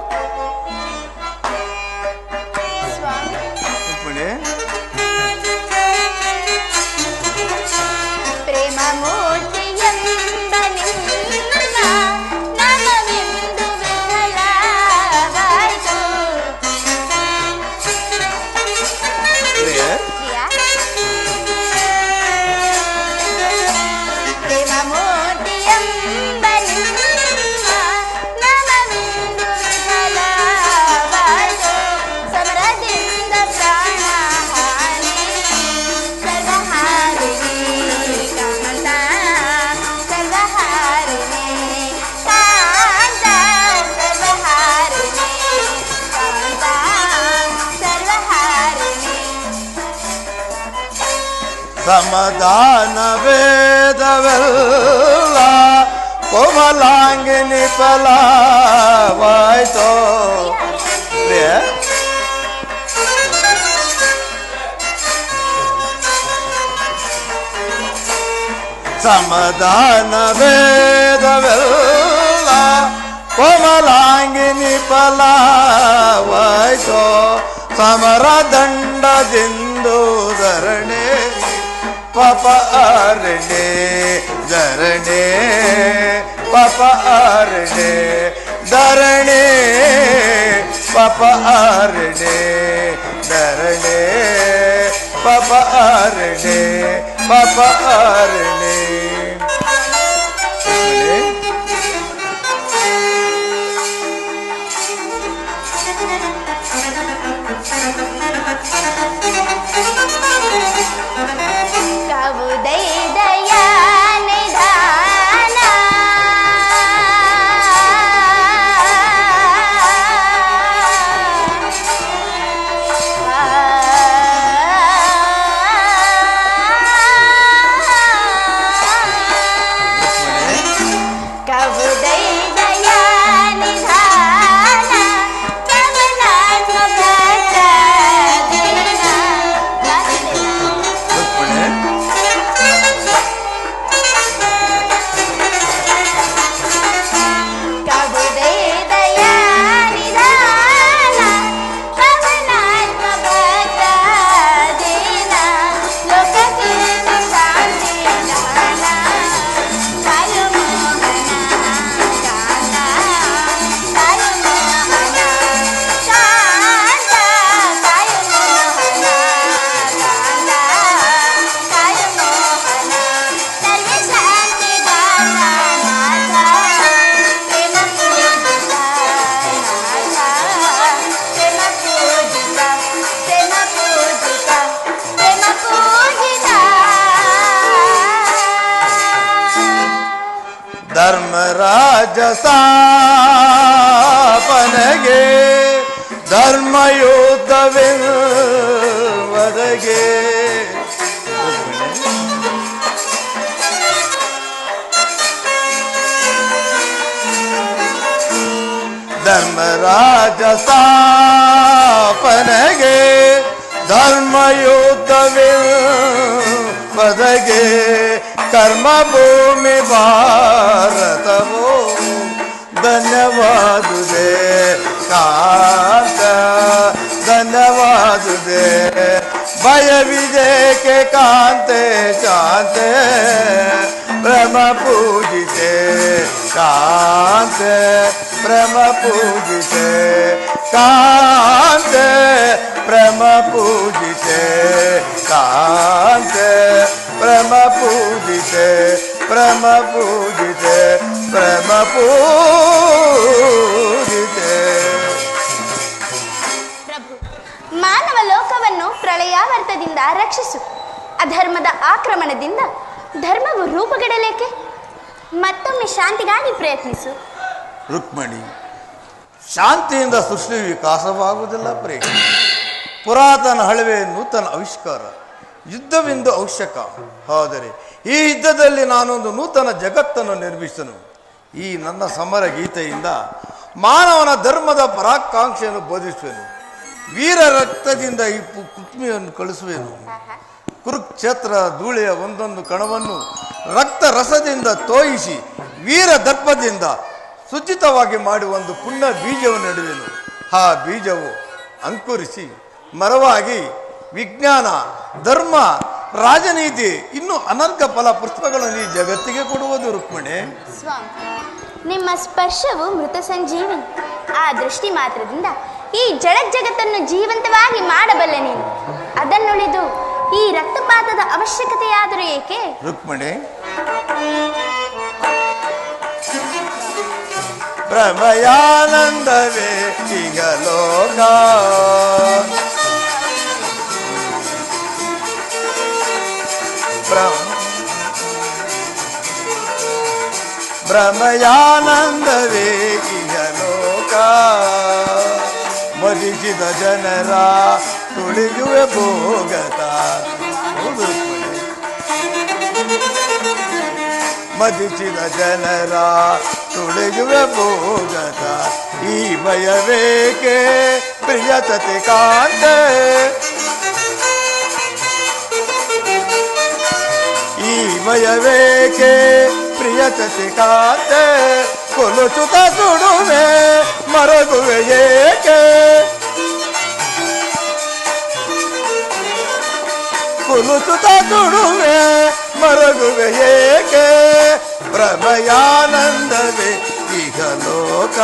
ಸ್ವಾಮಿ, ರುಕ್ಮಿಣಿ, ಪ್ರೇಮ ಮೂರ್ತಿಯೆಂಬ ನಿನ್ನ ನಾಮವೆಂದು ವಿಫಲವಾಯಿತು. ಪ್ರಿಯೆ, ಪ್ರಿಯಾ, ಪ್ರೇಮ ಮೂರ್ತಿಯೆಂಬ ನಿನ್ನ ನಾಮವೆಂದು ವಿಫಲವಾಯಿತು. ಸಮರದಿಂದ ಪ್ರಾಣ ಹಾನಿ ಸರ್ವಹಾರಿಣಿ ಕಾಂತ, ಸರ್ವಹಾರಿಣಿ ಕಾಂತ, ಸರ್ವಹಾರಿಣಿ ಕಾಂತ, ಸರ್ವಹಾರಿಣಿ. ಸಮಾಧಾನ ವೇದವೆಲ್ಲ ಕೋಮಲಾಂಗಿನಿ ಫಲವಾಯ್ತೋ. ಪ್ರಿಯೆ, ಸಮಾಧಾನ ವೇದವೆಲ್ಲ ಕೋಮಲಾಂಗಿನಿ ಫಲವಾಯ್ತೋ. ಸಮರ ದಂಡದಿಂದು ಧರಣೆ ಪಾಪ ಅರಣೆ, ಧರಣೆ ಪಾಪ ಅರಣೆ, ಧರಣೆ ಪಾಪ ಅರಣೆ, ಧರಣೆ ಪಾಪ ಅರಣೆ, ಪಾಪ ಅರಣೆ. ಕವುದೈ ದಯಾ ನಿಧಾನ ಕವುದೈ ದಯಾ ನಿಧಾನ ಕವನಾತ್ಮಕ ದೀನ. ರುಕ್ಮಿಣಿ, ಕವುದೈ ದಯಾ ನಿಧಾನ ಕವನಾತ್ಮಕ ದೀನ. ಲೋಕಕ್ಕೆ ಶಾಂತಿ ದಾನ ಕಾಲು ಮೋಹನ ಕಾಂತ, ಕಾಲು ಮೋಹನ ಕಾಂತ, ಕಾಲು ಮೋಹನ ಕಾಂತ, ಕಾಲು ಮೋಹನ. ಸರ್ವ ಶಾಂತಿ ದಾನ ನಾಥ, ಪ್ರೇಮ ಪೂಜಿತ ನಾಥ, ಪ್ರೇಮ ಪೂಜಿತ, ಪ್ರೇಮ ಪೂಜಿತ, ಪ್ರೇಮ ಪೂಜಿತ. ಧರ್ಮರಾಜ ಸ್ಥಾಪನೆಗೆ ಧರ್ಮಯುದ್ಧವೆಂಬುದಗೆ. ಧರ್ಮರಾಜ ಸ್ಥಾಪನೆಗೆ ಧರ್ಮಯುದ್ಧವೆಂಬುದಗೆ. ಕರ್ಮಭೂಮಿ ಭಾರತವು ಧನ್ಯವಾದುದೇ ಕಾಂತ, ಧನ್ಯವಾದುದೇ. ಭಯವಿದೇಕೆ ಕಾಂತೆ ಶಾಂತೆ, ಪ್ರೇಮ ಪೂಜಿತೆ ಕಾಂತೆ, ಪ್ರೇಮ ಪೂಜಿತೆ ಕಾಂತೆ, ಪ್ರೇಮ ಪೂಜಿತೆ ಕಾಂತೆ, ಪ್ರೇಮ ಪೂಜಿತೆ, ಪ್ರೇಮ ಪೂಜಿತೆ, ಪ್ರೇಮ ಪೂಜಿತೆ. ಪ್ರಭು ಪುರುಷಾರ್ಥದಿಂದ ರಕ್ಷಿಸು. ಅಧರ್ಮದ ಆಕ್ರಮಣದಿಂದ ಧರ್ಮವು ರೂಪುಗೆಡಲೇಕೆ? ಮತ್ತೊಮ್ಮೆ ಶಾಂತಿಗಾಗಿ ಪ್ರಯತ್ನಿಸು. ರುಕ್ಮಿಣಿ, ಶಾಂತಿಯಿಂದ ಸೃಷ್ಟಿ ವಿಕಾಸವಾಗುವುದಿಲ್ಲ ಪ್ರಿಯ. ಪುರಾತನ ಹಳವೆ ನೂತನ ಆವಿಷ್ಕಾರ, ಯುದ್ಧವೆಂದು ಅವಶ್ಯಕ. ಆದರೆ ಈ ಯುದ್ಧದಲ್ಲಿ ನಾನೊಂದು ನೂತನ ಜಗತ್ತನ್ನು ನಿರ್ಮಿಸನು. ಈ ನನ್ನ ಸಮರ ಗೀತೆಯಿಂದ ಮಾನವನ ಧರ್ಮದ ಪರಾಕಾಂಕ್ಷೆಯನ್ನು ಬೋಧಿಸುವೆನು. ವೀರ ರಕ್ತದಿಂದ ಈ ಪೃಥ್ವಿಯನ್ನು ಕಳಿಸುವೆನು. ಕುರುಕ್ಷೇತ್ರ ಧೂಳೆಯ ಒಂದೊಂದು ಕಣವನ್ನು ರಕ್ತ ರಸದಿಂದ ತೋಯಿಸಿ ವೀರ ದರ್ಪದಿಂದ ಶುಚಿತವಾಗಿ ಮಾಡಿ ಒಂದು ಪುಣ್ಯ ಬೀಜವನ್ನು ನೆಡುವೆನು. ಆ ಬೀಜವು ಅಂಕುರಿಸಿ ಮರವಾಗಿ ವಿಜ್ಞಾನ, ಧರ್ಮ, ರಾಜನೀತಿ ಇನ್ನೂ ಅನರ್ಘ ಫಲ ಪುಷ್ಪಗಳನ್ನು ಈ ಜಗತ್ತಿಗೆ ಕೊಡುವುದು. ರುಕ್ಮಿಣಿ, ಸ್ವಾಮಿ, ನಿಮ್ಮ ಸ್ಪರ್ಶವು ಮೃತ ಸಂಜೀವಿನಿ. ಆ ದೃಷ್ಟಿ ಮಾತ್ರದಿಂದ ಈ ಜಗತ್ತನ್ನು ಜೀವಂತವಾಗಿ ಮಾಡಬಲ್ಲೆ ನೀನು. ಅದನ್ನುಳಿದು ಈ ರಕ್ತಪಾತದ ಅವಶ್ಯಕತೆಯಾದರೂ ಏಕೆ? ರುಕ್ಮಿಣಿ, ಪ್ರಭಯಾನಂದವೇ ಈಗ ಲೋಕ, ಭ್ರಮಯಾನಂದವೇ ಈಗ ಲೋಕ, ಮರಿಸಿದ ಜನರ ತುಳಿಯುವೆ ಭೋಗತ. ಹೌದು ರುಕ್ಮಿಣಿ, ಮದಿಸಿದ ಜನರ ತುಳಿಯುವೆ ಭೋಗತ. ಈ ಭಯವೇಕೆ ಪ್ರಿಯತತೆ ಕಾಂತೆ, ಈ ಭಯವೇಕೆ ಪ್ರಿಯತತೆ ಕಾಂತೆ. ಕೊಲುಚುತ ಸುಡುವೆ ಮರಗುವೆ ಏಕೆ, ಕೊಲುಚುತ ಸುಡುವೆ ಮರಗುವೆ ಏಕೆ. ಪ್ರಭಯಾನಂದವೇ ಈಗ ಲೋಕ.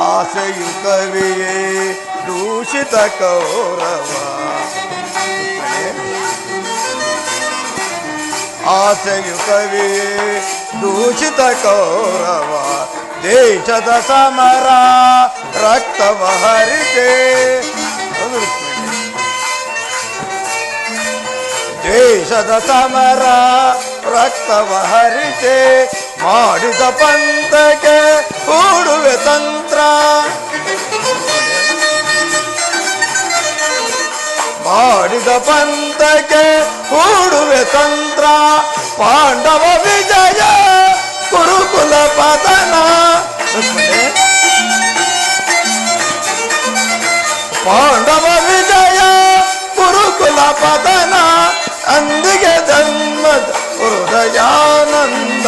ಆಸೆಯು ಕವಿಯೇ ದೂಷಿತ ಕೌರವ, ಆಸೆಯು ಕವಿಯೇ ದೂಷಿತ ಕೌರವ. ದೇಶದ ಸಮರ ರಕ್ತವ ಹರಿತೆ, ದೇಶದ ಸಮರ ರಕ್ತವ ಹರಿತೆ. ಮಾಡಿದ ಪಂಥಕ್ಕೆ ಹೂಡುವೆ ತಂತ್ರ, ಮಾಡಿದ ಪಂಥಕ್ಕೆ ಹೂಡುವೆ ತಂತ್ರ. ಪಾಂಡವ ವಿಜಯ ಕುರುಕುಲ ಪತನ, ಪಾಂಡವ ವಿಜಯ ಕುರುಕುಲ ಪತನ. ಅಂದಿಗೆ ಧರ್ಮದ ಹೃದಯಾನಂದ,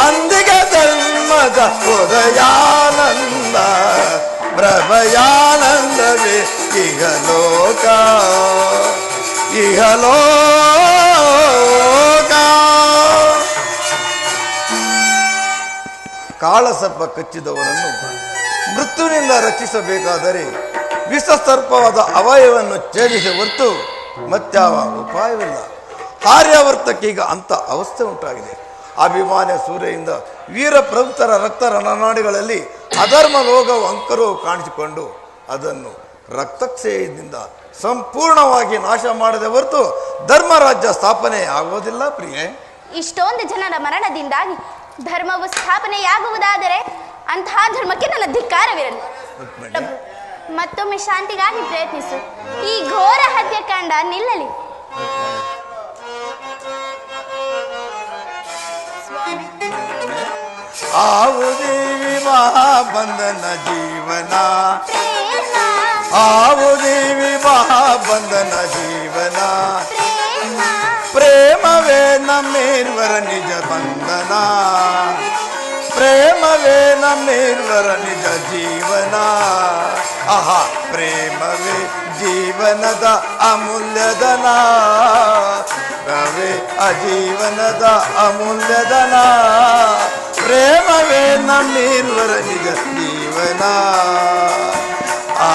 ಅಂದಿಗೆ ಧರ್ಮದ ಹೃದಯಾನಂದ. ಪ್ರಭಯಾನಂದವೇ ಇಹ ಲೋಕ, ಇಹ ಲೋಕ. ಕಾಳಸರ್ಪ ಕಚ್ಚಿದವರನ್ನು ಮೃತ್ಯುವಿನಿಂದ ರಕ್ಷಿಸಬೇಕಾದರೆ ವಿಷಸರ್ಪವಾದ ಅವಯವನ್ನು ಛೇದಿಸಿ ಹೊರತು ಮತ್ಯಾವ ಉಪಾಯವಿಲ್ಲ. ಆರ್ಯಾವರ್ತಕ್ಕೀಗ ಅಂಥ ಅವಸ್ಥೆ ಉಂಟಾಗಿದೆ. ಅಭಿಮಾನ್ಯ ಸೂರ್ಯದಿಂದ ವೀರ ಪ್ರವೃತ್ತರ ರಕ್ತ ರಣನಾಡಿಗಳಲ್ಲಿ ಅಧರ್ಮ ಲೋಗವು ಅಂಕರವು ಕಾಣಿಸಿಕೊಂಡು ಅದನ್ನು ರಕ್ತಕ್ಷಯದಿಂದ ಸಂಪೂರ್ಣವಾಗಿ ನಾಶ ಮಾಡದೆ ಹೊರತು ಧರ್ಮರಾಜ್ಯ ಸ್ಥಾಪನೆ ಆಗುವುದಿಲ್ಲ ಪ್ರಿಯೆ. ಇಷ್ಟೊಂದು ಜನರ ಮರಣದಿಂದಾಗಿ ಧರ್ಮವು ಸ್ಥಾಪನೆಯಾಗುವುದಾದರೆ ಅಂತಹ ಧರ್ಮಕ್ಕೆ ನನ್ನ ಧಿಕ್ಕಾರವಿರಲಿ. ಪ್ರಭು, ಮತ್ತೊಮ್ಮೆ ಶಾಂತಿಗಾಗಿ ಪ್ರಯತ್ನಿಸು. ಈ ಘೋರ ಹತ್ಯಾಕಾಂಡ ನಿಲ್ಲಲಿ. ಆವುದೇವಿ ಮಹಾಬಂಧನ ಜೀವನ, ಆವುದೇವಿ ಮಹಾಬಂಧನ ಜೀವನ. ಪ್ರೇಮವೇ ನಮ್ಮೇರ್ವರ ನಿಜ ಬಂಧನ, ಪ್ರೇಮವೇ ನಮ್ಮೇರ್ವರ ನಿಜ ಜೀವನ. ಆಹಾ, ಪ್ರೇಮವೇ ಜೀವನದ ಅಮೂಲ್ಯದನ. ಪ್ರೇಮವೇ ಆಜೀವನದ ಅಮೂಲ್ಯಧನ ಪ್ರೇಮವೇ ನಮ್ಮಿರುವರ ನಿಜ ಜೀವನ ಆ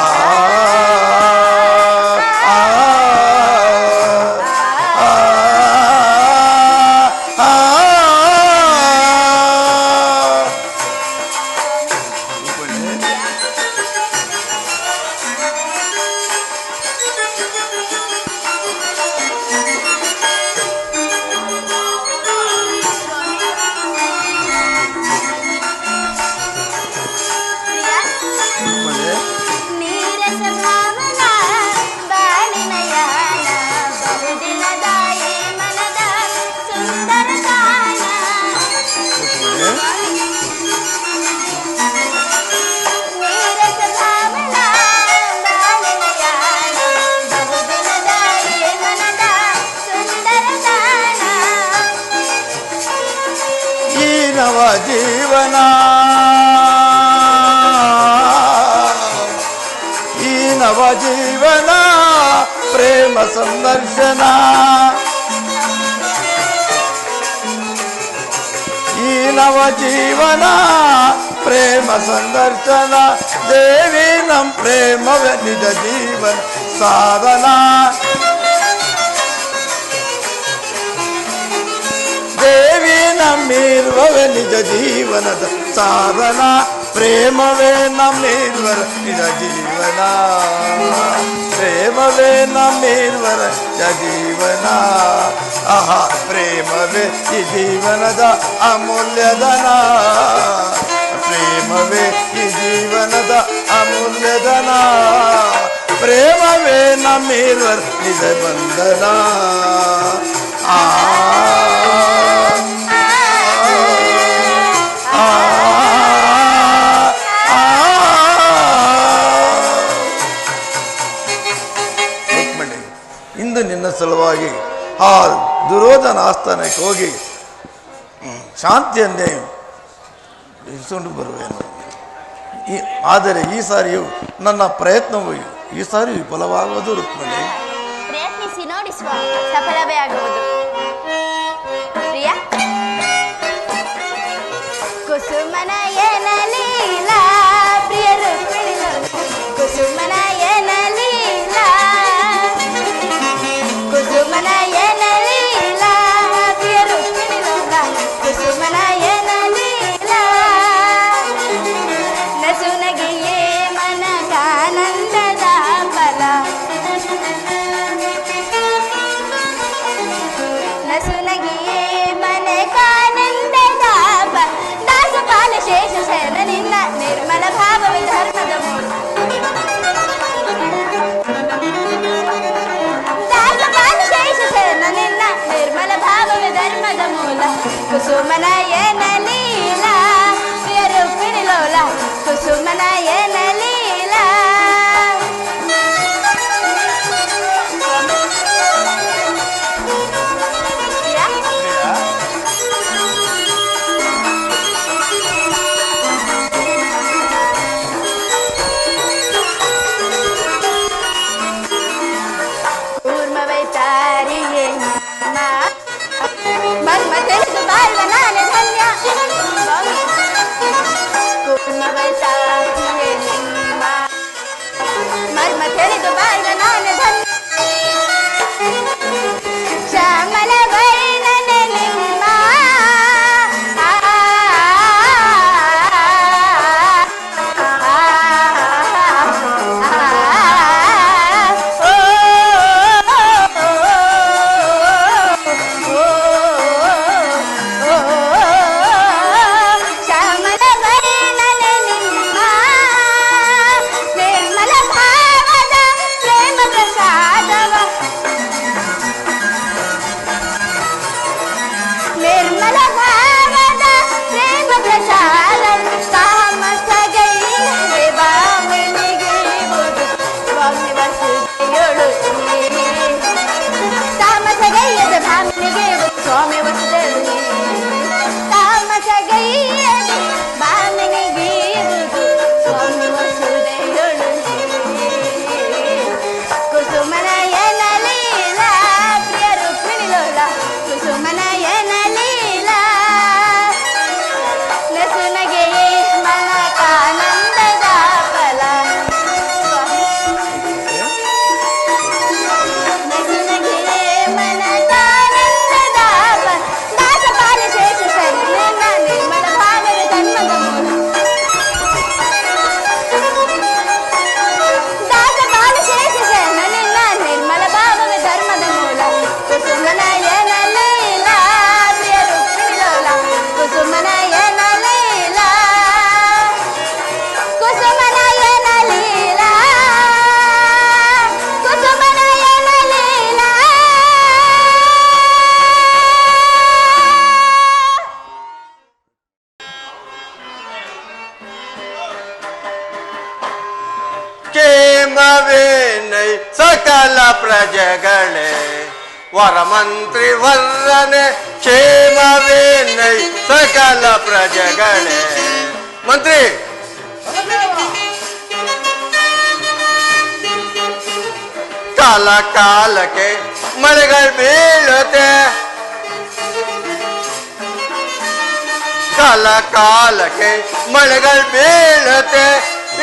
ನೀರಸ ಭಾವನ ಬಾಳಿನ ಯಾನ ಬಹುದಿನದ ಈ ಮನದ ಸುಂದರ ತಾಣ ನೀರಸ ಭಾವನ ಬಾಳಿನ ಯಾನ ಬಹುದಿನದ ಈ ಮನದ ಸುಂದರ ತಾಣ ಈ ನವ ಜೀವನ ಈ ನವ ಜೀವನ ಪ್ರೇಮ ಸಂದರ್ಶನ ಈ ನವ ಜೀವನ ಪ್ರೇಮ ಸಂದರ್ಶನ ದೇವಿ ನಮ್ ಪ್ರೇಮವೇ ನಿಜ ಜೀವನ ಸಾಧನ ದೇವಿ ನಮ್ಮಿರುವವೇ ನಿಜ ಜೀವನದ ಸಾಧನ ಪ್ರೇಮವೇ ನಮ್ಮಿರುವರ ನಿಜ ಜೀವನ ಪ್ರೇಮವೇ ನಮ್ಮಿರುವರ ನಿಜ ಜೀವನ ಆಹಾ ಪ್ರೇಮವೇ ಈ ಜೀವನದ ಅಮೂಲ್ಯಧನ ಪ್ರೇಮವೇ ಈ ಜೀವನದ ಅಮೂಲ್ಯಧನ ಪ್ರೇಮವೇ ನಮ್ಮಿರುವರ ನಿಜ ಬಂಧನ ಆ ಇಂದು ನಿನ್ನ ಸಲುವಾಗಿ ಆ ದುರೋಧನ ಆಸ್ಥಾನಕ್ಕೆ ಹೋಗಿ ಶಾಂತಿಯನ್ನೇ ಇರಿಸಿಕೊಂಡು ಬರುವೆನು. ಆದರೆ ಈ ಸಾರಿಯೂ ನನ್ನ ಪ್ರಯತ್ನವು ಈ ಸಾರಿ ವಿಫಲವಾಗುವುದು ರುಕ್ಮಿಣಿ. ಪ್ರಯತ್ನಿಸಿ ನೋಡಿ ಸ್ವಾಮಿ, ಸಫಲವೇ ಆಗುವುದು. ಪ್ರಿಯ ಕುಸುಮನ ಏನಲೀಲ ಪ್ರಿಯ ರುಕ್ಮಿಣಿ ಕುಸುಮನ ಏನಲೀಲ ಕುಸುಮನ ಏನಲೀಲ ಪ್ರಿಯ ರುಕ್ಮಿಣಿ ಕುಸುಮನ ಏನಲೀಲ ನಸುನಗಿಯೇ ಮನಗಾನಂದದ ಫಲ ನಸುನಗಿಯೇ ಮನಗಾನಂದದ ದಾಸಪಾಲ ಶೇಷ ಶಯನ ನಿನ್ನ ಧರ್ಮದ ಮೂಲ ದಾಸ ಬಾಲ ಶೇಷ ಶಯನ ನಿನ್ನ ನಿರ್ಮಲ ಭಾವವೇ ಧರ್ಮದ ಮೂಲ ಕುಸುಮನಯನ ಲೀಲ ಪ್ರಿಯ ರುಕ್ಮಿಣಿ ಲೋಲ ಕುಸುಮನಯನ ಲೀಲ ಕುಸುಮನಯನ ಲೀಲ ಕುಸುಮನಯನ ಲೀಲ ಕ್ಷೇಮವೇನೈ ಸಕಲ ಪ್ರಜೆಗಳೇ ವರಮಂತ್ರಿ ವರ್ರನೆ ಕ್ಷೇಮವೇನೈ ಸಕಲ ಪ್ರಜೆಗಳೇ ಮಂತ್ರಿ ಕಾಲ ಕಾಲಕ್ಕೆ ಮಳೆಗಳು ಬೀಳುತ್ತೆ ಕಾಲ ಕಾಲಕ್ಕೆ ಮಳೆಗಳು ಬೀಳುತ್ತೆ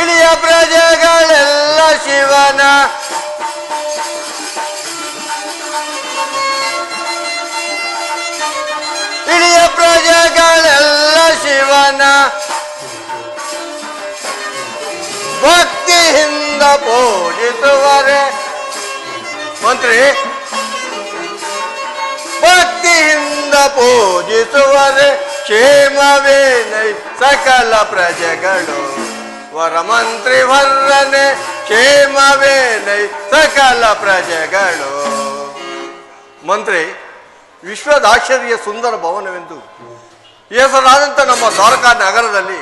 ಇಳಿಯ ಪ್ರಜೆಗಳೆಲ್ಲ ಶಿವನ ಇಳಿಯ ಪ್ರಜೆಗಳೆಲ್ಲ ಶಿವನ ಭಕ್ತಿಯಿಂದ ಪೂಜಿಸುವರೆ ಮಂತ್ರಿ ಭಕ್ತಿಯಿಂದ ಪೂಜಿಸುವರೆ ಕ್ಷೇಮವೇನೈ ಸಕಲ ಪ್ರಜೆಗಳು ವರಮಂತ್ರಿ ವರ್ರನೆ ಕ್ಷೇಮವೇನೈ ಸಕಲ ಪ್ರಜೆಗಳು ಮಂತ್ರಿ ವಿಶ್ವದಾಶ್ಚರ್ಯ ಸುಂದರ ಭವನವೆಂದು ಹೆಸರಾದಂಥ ನಮ್ಮ ದ್ವಾರಕಾ ನಗರದಲ್ಲಿ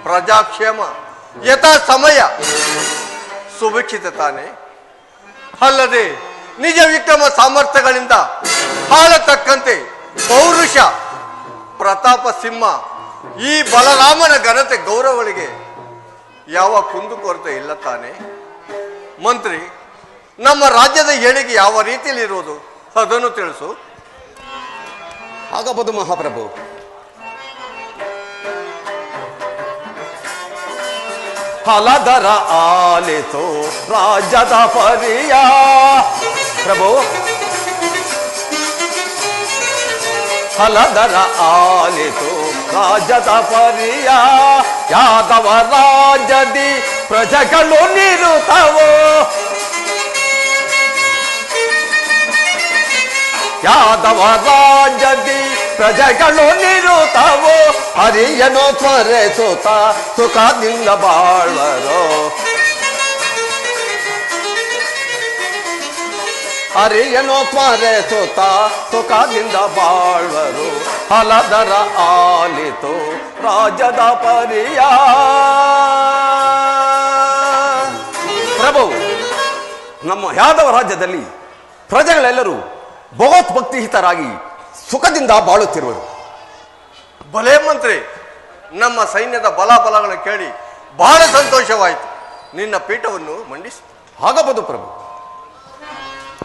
ಪ್ರಜಾಕ್ಷೇಮ ಯಥಾ ಸಮಯ ಸುಭಿಕ್ಷಿತ ತಾನೆ ಅಲ್ಲದೆ ನಿಜ ವಿಕ್ರಮ ಸಾಮರ್ಥ್ಯಗಳಿಂದ ಹಾಳತಕ್ಕಂತೆ ಪೌರುಷ ಪ್ರತಾಪ ಸಿಂಹ ಈ ಬಲರಾಮನ ಘನತೆ ಗೌರವಗಳಿಗೆ ಯಾವ ಕುಂದುಕೊರತೆ ಇಲ್ಲ ತಾನೆ ಮಂತ್ರಿ ನಮ್ಮ ರಾಜ್ಯದ ಏಳಿಗೆ ಯಾವ ರೀತಿಯಲ್ಲಿ ಇರುವುದು ಅದನ್ನು ತಿಳಿಸು ಆಗಬಹುದು ಮಹಾಪ್ರಭು. ಹಲದರ ಆಲಿತು ರಾಜ್ಯದ ಪರಿಯ ಪ್ರಭು ಹಲದರ ಆಲಿತು ರಾಜ್ಯದ ಪರಿಯ ಯಾದವ ರಾಜ್ಯದಿ ಪ್ರಜೆಗಳು ನಿರುತವೋ ಯಾದವ ರಾಜ್ಯದಿ ಪ್ರಜೆಗಳು ನಿರುತವೋ ಹರಿಯನು ತ್ವರೆಸುತ್ತ ಸುಖದಿಂದ ಬಾಳ್ವರೋ ಹರಿಯನು ತ್ವರೆಸುತ್ತ ಸುಖದಿಂದ ಬಾಳ್ವರು ಹಲದರ ಆಲಿತು ರಾಜ್ಯದ ಪರಿಯ ಪ್ರಭು ನಮ್ಮ ಯಾದವ ರಾಜ್ಯದಲ್ಲಿ ಪ್ರಜೆಗಳೆಲ್ಲರೂ ಭಗವತ್ ಭಕ್ತಿಹಿತರಾಗಿ ಸುಖದಿಂದ ಬಾಳುತ್ತಿರುವರು. ಭಲೇ ಮಂತ್ರಿ, ನಮ್ಮ ಸೈನ್ಯದ ಬಲಾಬಲಗಳನ್ನು ಕೇಳಿ ಬಹಳ ಸಂತೋಷವಾಯಿತು. ನಿನ್ನ ಪೀಠವನ್ನು ಮಂಡಿಸು. ಆಗಬಹುದು ಪ್ರಭು.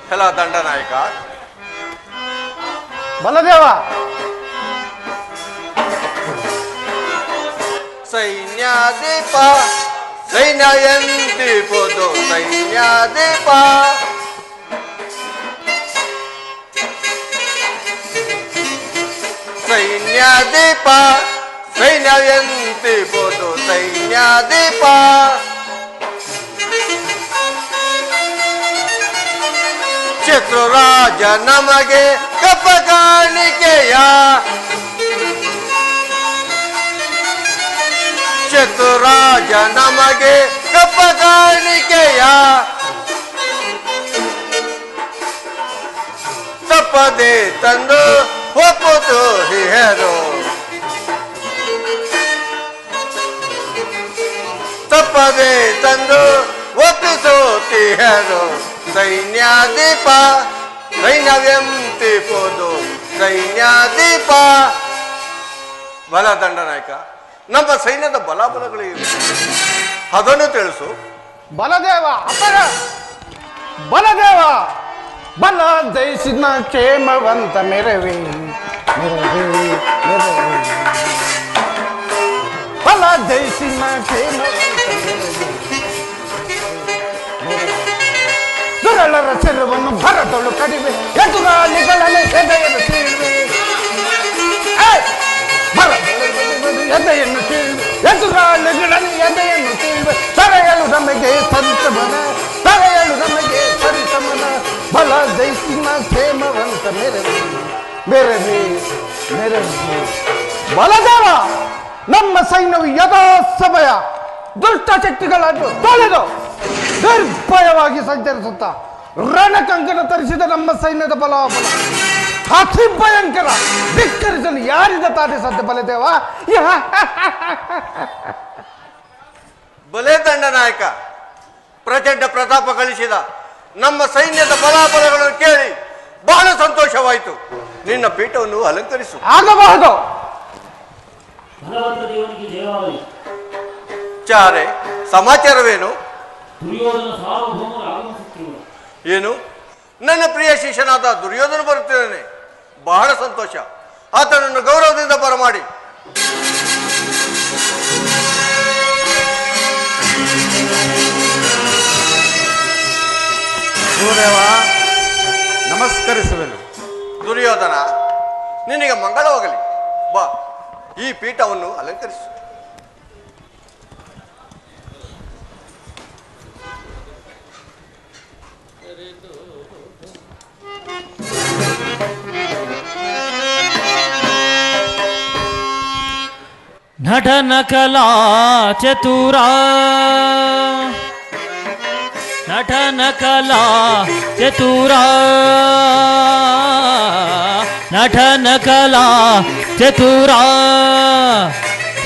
ಹೆಲ ದಂಡನಾಯಕ. ಬಲದೇವ ಸೈನ್ಯಾದೀಪ ಸೈನ್ಯ ಎಂದಿಪುದು ಸೈನ್ಯಾದೀಪ ಸೈನ್ಯಾದೀಪ ಸೈನ್ಯ ಎಂದಿಪುದು ಸೈನ್ಯಾದೀಪ ಶತ್ರುರಾಜ ನಮಗೆ ಕಪ ಕಾಣಿಕೆಯ ಶತ್ರುರಾಜ ನಮಗೆ ಕಪ ಕಾಣಿಕೆಯ ತಪ್ಪದೆ ತಂದು ಒಪ್ಪುದು ಹಿಯರು ತಪ್ಪದೆ ತಂದು ಒಪ್ಪಿಸುತ್ತಿಹರು ಸೈನ್ಯಾದೀಪ ಸೈನ್ಯವೆಂತಿಪುದು ಸೈನ್ಯಾದೀಪ. ಬಲದಂಡನಾಯಕ, ನಮ್ಮ ಸೈನ್ಯದ ಬಲಾಬಲಗಳು ಅದನ್ನು ತಿಳಿಸು. ಬಲದೇವ ಅಪರ ಬಲದೇವ ಬಲ ಜಯಿಸಿನ ಕ್ಷೇಮವಂತ ಮೆರವಿ ಮೆರವಿ ಮೆರವಿ ಬಲ ಜಯಿಸಿನ ಕ್ಷೇಮವಂತ ಮೆರವಿ ದುರಳರ ಚೆಲುವನ್ನು ಭರತಳು ಕಡಿಮೆ ಎದುರಾಳಿಗಳಲ್ಲಿ ಎದೆಯನ್ನು ಸೀಳುವೆ. ಭರತಳು ಎದೆಯನ್ನು ಕೀಳ್ವೆ ಎದುರಾಳಿಗಳನ್ನು ಎದೆಯನ್ನು ಕೀಳ್ವೆ ತಡೆಯಲು ನಮಗೆ ಸಂತಮನ ತಡೆಯಲು ನಮಗೆ ಸಂತಮನ ಬಲ ಜೈಸಿನ ಕ್ಷೇಮವಂತ ಮೆರವಿ ಮೆರವಿ ಮೆರವಿ ಬಲದೇವ ನಮ್ಮ ಸೈನ್ಯವು ಯಥಾ ಸಮಯ ದುಷ್ಟ ಶಕ್ತಿಗಳನ್ನು ತೊಳೆದು ನಿರ್ಭಯವಾಗಿ ಸಂಚರಿಸುತ್ತಾ ರಣಕಂಕಣ ತರಿಸಿದ ನಮ್ಮ ಸೈನ್ಯದ ಬಲಾಬಲ ಅತಿ ಭಯಂಕರ ಧಿಕ್ಕರಿಸಲು ಯಾರಿಂದ ತಾನೇ ಸಾಧ್ಯ ಬಲದೇವ ಬಲೆ ದಂಡನಾಯಕ, ಪ್ರಚಂಡ ಪ್ರತಾಪ ಗಳಿಸಿದ ನಮ್ಮ ಸೈನ್ಯದ ಬಲಾಬಲಗಳನ್ನು ಕೇಳಿ ಬಹಳ ಸಂತೋಷವಾಯಿತು. ನಿನ್ನ ಪೀಠವನ್ನು ಅಲಂಕರಿಸು. ಆಗಬಹುದು. ಭಗವಂತ ದೇವನಿಗೆ ಜಯವಾಗಲಿ. ಚಾರೆ, ಸಮಾಚಾರವೇನು? ದುರ್ಯೋಧನ ಸಾರ್ವಭೌಮರು ಆಗಮಿಸುತ್ತಿರುವರು. ಏನು? ನನ್ನ ಪ್ರಿಯ ಶಿಷ್ಯನಾದ ದುರ್ಯೋಧನ ಬರುತ್ತಿದ್ದಾನೆ. ಬಹಳ ಸಂತೋಷ. ಆತನನ್ನು ಗೌರವದಿಂದ ಬರಮಾಡಿ. ಗುರುದೇವ, ನಮಸ್ಕರಿಸುವೆನು. ದುರ್ಯೋಧನ, ನಿನಗೆ ಮಂಗಳವಾಗಲಿ. ಬಾ, ಈ ಪೀಠವನ್ನು ಅಲಂಕರಿಸು. ನಟನ ಕಲಾ ಚತುರ ನಟನ ಕಲಾ ಚತುರ ನಟನ ಕಲಾ ಚತುರ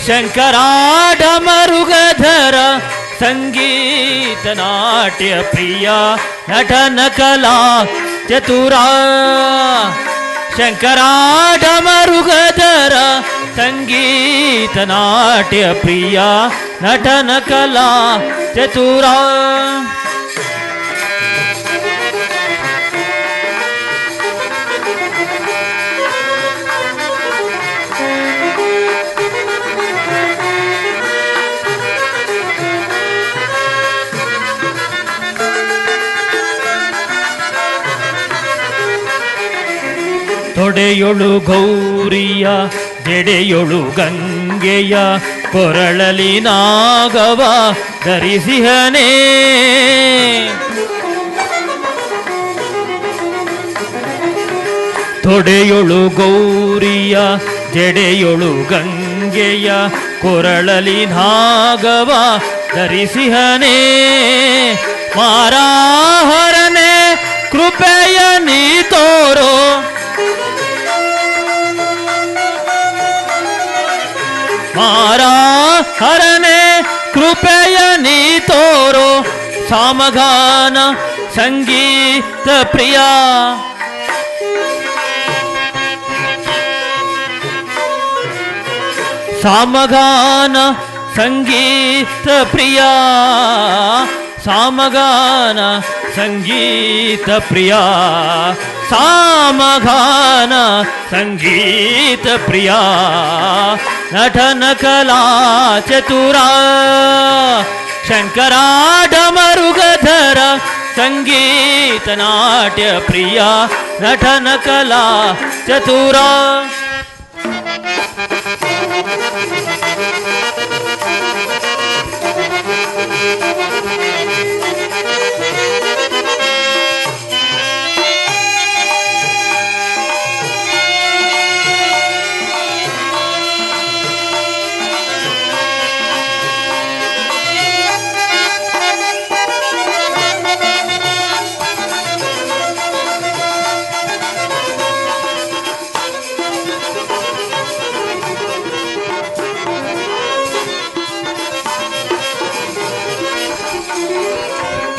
ಶಂಕರಾಢ ಮರುಗಧರ ಸಂಗೀತ ನಾಟ್ಯ ಪ್ರಿಯ ನಟನ ಕಲಾ ಚತುರ ಶಂಕರಾಢ ಮರುಗಧರ ಸಂಗೀತ ನಾಟ್ಯ ಪ್ರಿಯ ನಟನ ಕಲಾ ಚತುರ ತೊಡೆಯೊಳು ಗೌರಿಯ ಜಡೆಯೊಳು ಗಂಗೆಯ ಕೊರಳಲಿ ನಾಗವ ಧರಿಸಿಹನೇ ತೊಡೆಯೊಳು ಗೌರಿಯ ಜಡೆಯೊಳು ಗಂಗೆಯ ಕೊರಳಲಿ ನಾಗವ ಧರಿಸಿಹನೇ ಮಾರಾಹರನೆ ಕೃಪೆಯ ನೀ ತೋರೋ ಮಾರಾ ಹರನೆ ಕೃಪೆಯ ನೀ ತೋರೋ ಸಾಮಗಾನ ಸಂಗೀತ ಪ್ರಿಯ ಸಾಮಗಾನ ಸಂಗೀತ ಪ್ರಿಯ ಸಾಮಗಾನ ಸಂಗೀತ ಪ್ರಿಯ ಸಾಮಗಾನ ಸಂಗೀತ ಪ್ರಿಯ ನಟನ ಕಲಾ ಚತುರ ಶಂಕರಾಢ ಮರುಗಧರ ಸಂಗೀತ ನಾಟ್ಯ ಪ್ರಿಯ ನಟನ ಕಲಾ ಚತುರ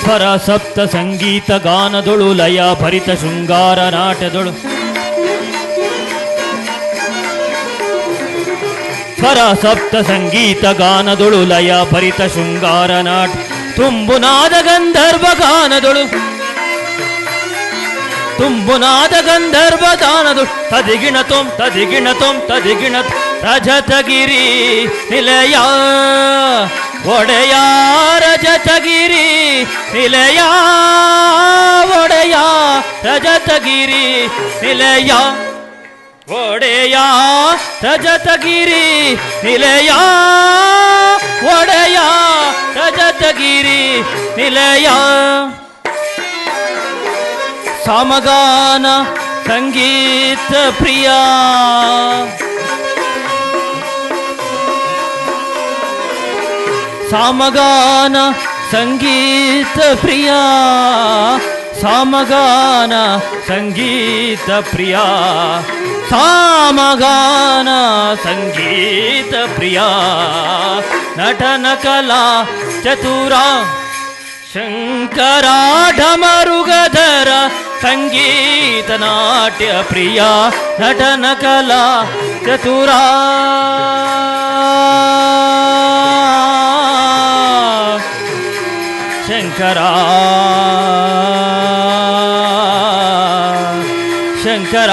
ಸ್ವರ ಸಪ್ತ ಸಂಗೀತ ಗಾನದೊಳು ಲಯ ಭರಿತ ಶೃಂಗಾರ ನಾಟದೊಳು ಸ್ವರ ಸಪ್ತ ಸಂಗೀತ ಗಾನದೊಳು ಲಯ ಭರಿತ ಶೃಂಗಾರ ನಾಟ ತುಂಬುನಾದ ಗಂಧರ್ವ ಗಾನದೊಳು ತುಂಬುನಾದ ಗಂಧರ್ವ ದಾನದೊಳು ತದಿಗಿಣ ತದಿಗಿಣ ರಜತಗಿರಿ ನಿಲಯ ಒಡೆಯ ರಜತಗಿರಿ ನಿಲಯ ಒಡೆಯ ರಜತಗಿರಿ ನಿಲಯ ಒಡೆಯ ರಜತಗಿರಿ ನಿಲಯ ಒಡೆಯ ರಜತಗಿರಿ ನಿಲಯ ಸಮಗಾನ ಸಂಗೀತ ಪ್ರಿಯ ಸಮಗಾನ ಸಂಗೀತ ಪ್ರಿಯ ಸಮಗಾನ ಸಂಗೀತ ಪ್ರಿಯ ಸಮಗಾನ ಸಂಗೀತ ಪ್ರಿಯ ನಟನ ಕಲಾ ಚತುರ ಶಂಕರಾಢಮರುಗಧರ ಸಂಗೀತ ನಾಟ್ಯ ಪ್ರಿಯ ನಟನ ಕಲಾ ಚತುರ ಶಂಕರ ಶಂಕರ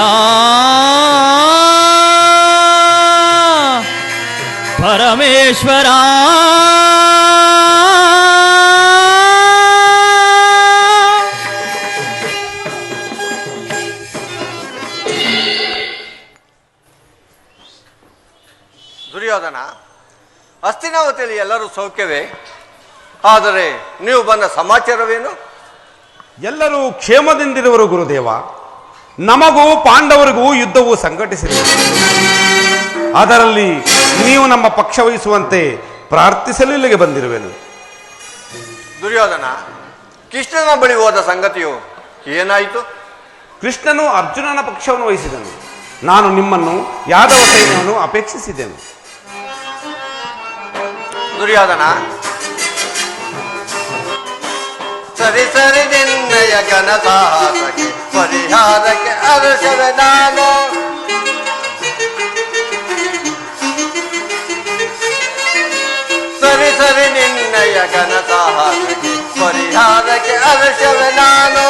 ಪರಮೇಶ್ವರ ದುರ್ಯೋಧನ, ಹಸ್ತಿನಾವತಿಯಲ್ಲಿ ಎಲ್ಲರೂ ಸೌಖ್ಯವೇ? ಆದರೆ ನೀವು ಬಂದ ಸಮಾಚಾರವೇನು? ಎಲ್ಲರೂ ಕ್ಷೇಮದಿಂದಿರುವರು ಗುರುದೇವ. ನಮಗೂ ಪಾಂಡವರಿಗೂ ಯುದ್ಧವು ಸಂಘಟಿಸಿದೆ. ಅದರಲ್ಲಿ ನೀವು ನಮ್ಮ ಪಕ್ಷ ವಹಿಸುವಂತೆ ಪ್ರಾರ್ಥಿಸಲು ಇಲ್ಲಿಗೆ ಬಂದಿರುವೆನು. ದುರ್ಯೋಧನ, ಕೃಷ್ಣನ ಬಳಿ ಹೋದ ಸಂಗತಿಯು ಏನಾಯಿತು? ಕೃಷ್ಣನು ಅರ್ಜುನನ ಪಕ್ಷವನ್ನು ವಹಿಸಿದನು. ನಾನು ನಿಮ್ಮನ್ನು ಯಾದವ ಸೈನ್ಯವನ್ನು ಅಪೇಕ್ಷಿಸಿದೆನು. ದುರ್ಯೋಧನ, ಸರಿ ಸರಿ ನಿನ್ನಯ ಘನ ಸಾಹಸಕ್ಕೆ ಪರಿಹಾರಕ್ಕೆ ಅರ್ಷವೇ ನಾನು. ಸರಿ ಸರಿ ನಿನ್ನಯ ಘನ ಸಾಹಸಕ್ಕೆ ಪರಿಹಾರಕ್ಕೆ ಅರ್ಷವೇ ನಾನು.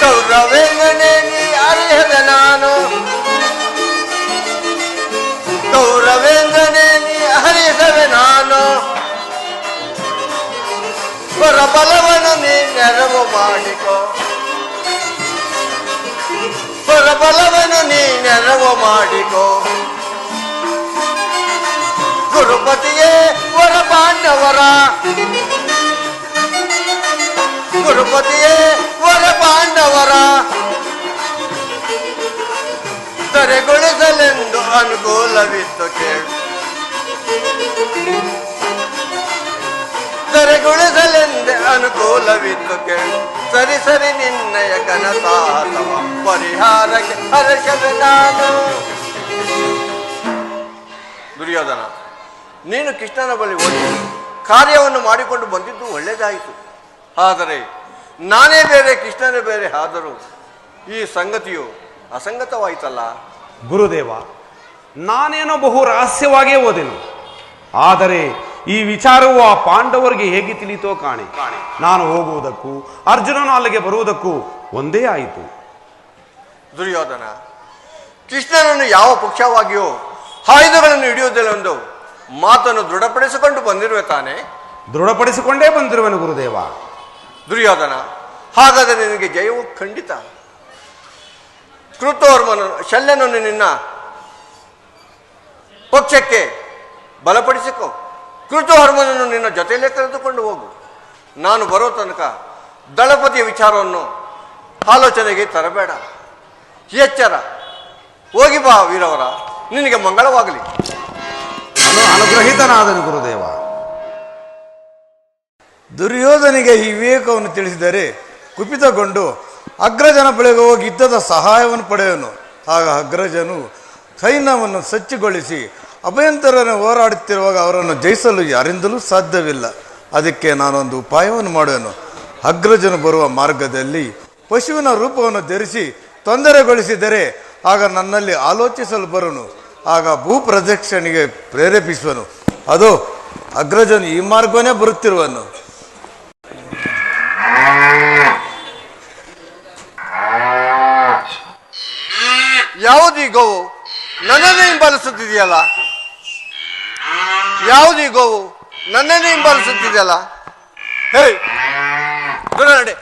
ಗೌರವೇಂದ್ರನೇ ನೀ ಅರ್ಹದೆ ನಾನು. ಗೌರವೇಂದ್ರನೇ ನೀ ಹರಿಸವೆ ನಾನು. ಪರಬಲವನ್ನು ನೀ ನೆರವು ಮಾಡಿಕೋ. ಪರಬಲವನ್ನು ನೀ ನೆರವು ಮಾಡಿಕೋ. ಗುರುಪತಿಯೇ ವರ ಪಾಂಡವರ. ಗುರುಪತಿಯೇ ವರ ಪಾಂಡವರ ತರೆಗೊಳಿಸಲೆಂದು ಅನುಕೂಲವಿತ್ತು ಕೇಳು. ತರೆಗೊಳಿಸಲೆಂದೆ ಅನುಕೂಲವಿತ್ತು ಕೇಳು. ಸರಿ ಸರಿ ನಿನ್ನಯ ಘನ ಸಾಹಸವ ಪರಿಹಾರಕ್ಕೆ ಹರ್ಷವೇ ನಾನು. ದುರ್ಯೋಧನ, ನೀನು ಕೃಷ್ಣನ ಬಳಿ ಹೋಗಿ ಕಾರ್ಯವನ್ನು ಮಾಡಿಕೊಂಡು ಬಂದಿದ್ದು ಒಳ್ಳೆಯದಾಯಿತು. ಆದರೆ ನಾನೇ ಬೇರೆ ಕೃಷ್ಣನೇ ಬೇರೆ ಆದರೂ ಈ ಸಂಗತಿಯು ಅಸಂಗತವಾಯಿತಲ್ಲ. ಗುರುದೇವ, ನಾನೇನೋ ಬಹು ರಹಸ್ಯವಾಗಿಯೇ ಓದೆನು. ಆದರೆ ಈ ವಿಚಾರವು ಆ ಪಾಂಡವರಿಗೆ ಹೇಗೆ ತಿಳಿತೋ ಕಾಣೆ. ನಾನು ಹೋಗುವುದಕ್ಕೂ ಅರ್ಜುನನು ಅಲ್ಲಿಗೆ ಬರುವುದಕ್ಕೂ ಒಂದೇ ಆಯಿತು. ದುರ್ಯೋಧನ, ಕೃಷ್ಣನನ್ನು ಯಾವ ಪಕ್ಷವಾಗಿಯೋ ಆಯುಧಗಳನ್ನು ಹಿಡಿಯುವುದಿಲ್ಲವೆಂದು ಮಾತನ್ನು ದೃಢಪಡಿಸಿಕೊಂಡು ಬಂದಿರುವೆ ತಾನೆ? ದೃಢಪಡಿಸಿಕೊಂಡೇ ಬಂದಿರುವೆನು ಗುರುದೇವ. ದುರ್ಯೋಧನ, ಹಾಗಾದರೆ ನಿನಗೆ ಜಯವು ಖಂಡಿತ. ಕೃತೋರ್ಮನು ಶಲ್ಯನನ್ನು ನಿನ್ನ ಪಕ್ಷಕ್ಕೆ ಬಲಪಡಿಸಿಕೊ. ಕೃತೋರ್ಮನನ್ನು ನಿನ್ನ ಜೊತೆಯಲ್ಲೇ ಕರೆದುಕೊಂಡು ಹೋಗು. ನಾನು ಬರೋ ತನಕ ದಳಪತಿಯ ವಿಚಾರವನ್ನು ಆಲೋಚನೆಗೆ ತರಬೇಡ. ಎಚ್ಚರ. ಹೋಗಿ ಬಾ ವೀರವರ, ನಿನಗೆ ಮಂಗಳವಾಗಲಿ. ಅನುಗ್ರಹಿತನಾದನು ಗುರುದೇವ. ದುರ್ಯೋಧನಿಗೆ ಈ ವಿವೇಕವನ್ನು ತಿಳಿಸಿದರೆ ಕುಪಿತಗೊಂಡು ಅಗ್ರಜನ ಬಳಿಗೆ ಹೋಗಿ ಯುದ್ಧದ ಸಹಾಯವನ್ನು ಪಡೆಯುವನು. ಆಗ ಅಗ್ರಜನು ಸೈನ್ಯವನ್ನು ಸಜ್ಜುಗೊಳಿಸಿ ಅಭಯಂತರನ್ನು ಹೋರಾಡುತ್ತಿರುವಾಗ ಅವರನ್ನು ಜಯಿಸಲು ಯಾರಿಂದಲೂ ಸಾಧ್ಯವಿಲ್ಲ. ಅದಕ್ಕೆ ನಾನೊಂದು ಉಪಾಯವನ್ನು ಮಾಡುವೆನು. ಅಗ್ರಜನು ಬರುವ ಮಾರ್ಗದಲ್ಲಿ ಪಶುವಿನ ರೂಪವನ್ನು ಧರಿಸಿ ತೊಂದರೆಗೊಳಿಸಿದರೆ ಆಗ ನನ್ನಲ್ಲಿ ಆಲೋಚಿಸಲು ಬರುವನು. ಆಗ ಭೂ ಪ್ರದಕ್ಷಿಣೆಗೆ ಪ್ರೇರೇಪಿಸುವನು. ಅದು ಅಗ್ರಜನು ಈ ಮಾರ್ಗವನ್ನೇ ಬರುತ್ತಿರುವನು. ಯಾವುದೀ ಗೋವು ನನ್ನನ್ನೇ ಹಿಂಬಾಲಿಸುತ್ತಿದೆಯಲ್ಲ? ಯಾವುದೀ ಗೋವು ನನ್ನನ್ನೇ ಹಿಂಬಾಲಿಸುತ್ತಿದೆಯಲ್ಲ? ಹೇ ದೂರ ನಡೆ.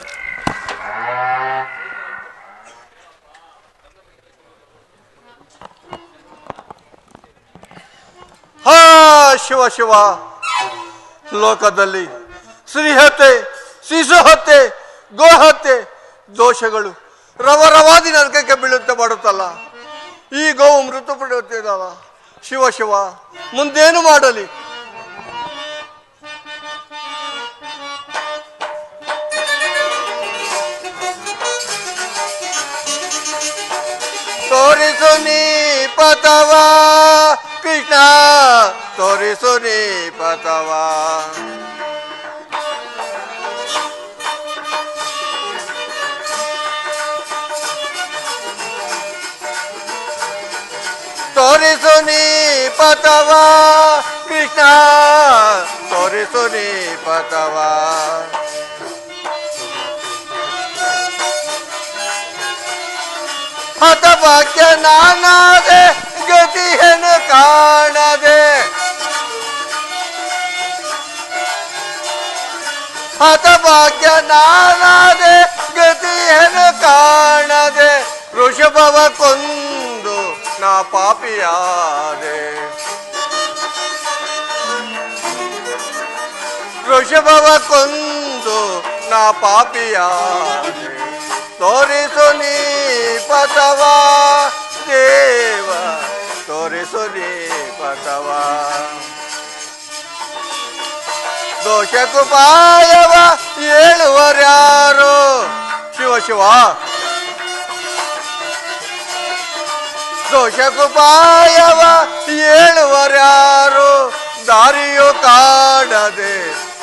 ಶಿವ ಶಿವ, ಲೋಕದಲ್ಲಿ ಶ್ರೀಹತ್ಯೆ, ಶಿಶುಹತ್ಯೆ, ಗೋಹತ್ಯೆ ದೋಷಗಳು ರವರವಾದಿ ನರಕಕ್ಕೆ ಬೀಳುತ್ತೆ ಮಾಡುತ್ತಲ್ಲ. ಈ ಗೋವು ಮೃತು ಪಡೆಯುತ್ತಿದ್ದಲ್ಲ. ಶಿವ ಶಿವ, ಮುಂದೇನು ಮಾಡಲಿ? ತೋರಿಸು ನೀ ಪಥವ ಕೃಷ್ಣ, ತೋರಿಸು ನೀ ಪಥವ. ತೋರಿಸು ನೀ ಪಥವ ಕೃಷ್ಣ, ತೋರಿಸು ನೀ ಪಥವ. ಹತಭಾಗ್ಯ ನಾನಾದೆ ಗತಿಯನ್ನು ಕಾಣದೆ, ಹತಭಾಗ್ಯ ನಾನಾದೆ ಗತಿಯನ್ನು ಕಾಣದೆ, ಋಷಭವ ಕೊಂದು ನಾ ಪಾಪಿಯಾದೆ. ಋಷಭವ ಕೊಂದು ನಾ ಪಾಪಿಯಾದೆ. ತೋರಿಸು ನೀ ಪಥವ ದೇವ, ತೋರಿಸು ನೀ ಪಥವ. ದೋಷಕ್ಕುಪಾಯವ ಹೇಳುವರ್ಯಾರು? ಶಿವ ಶಿವ, ದೋಷಕ್ಕುಪಾಯವ ಹೇಳುವರ್ಯಾರು? ದಾರಿಯು ಕಾಣದೆ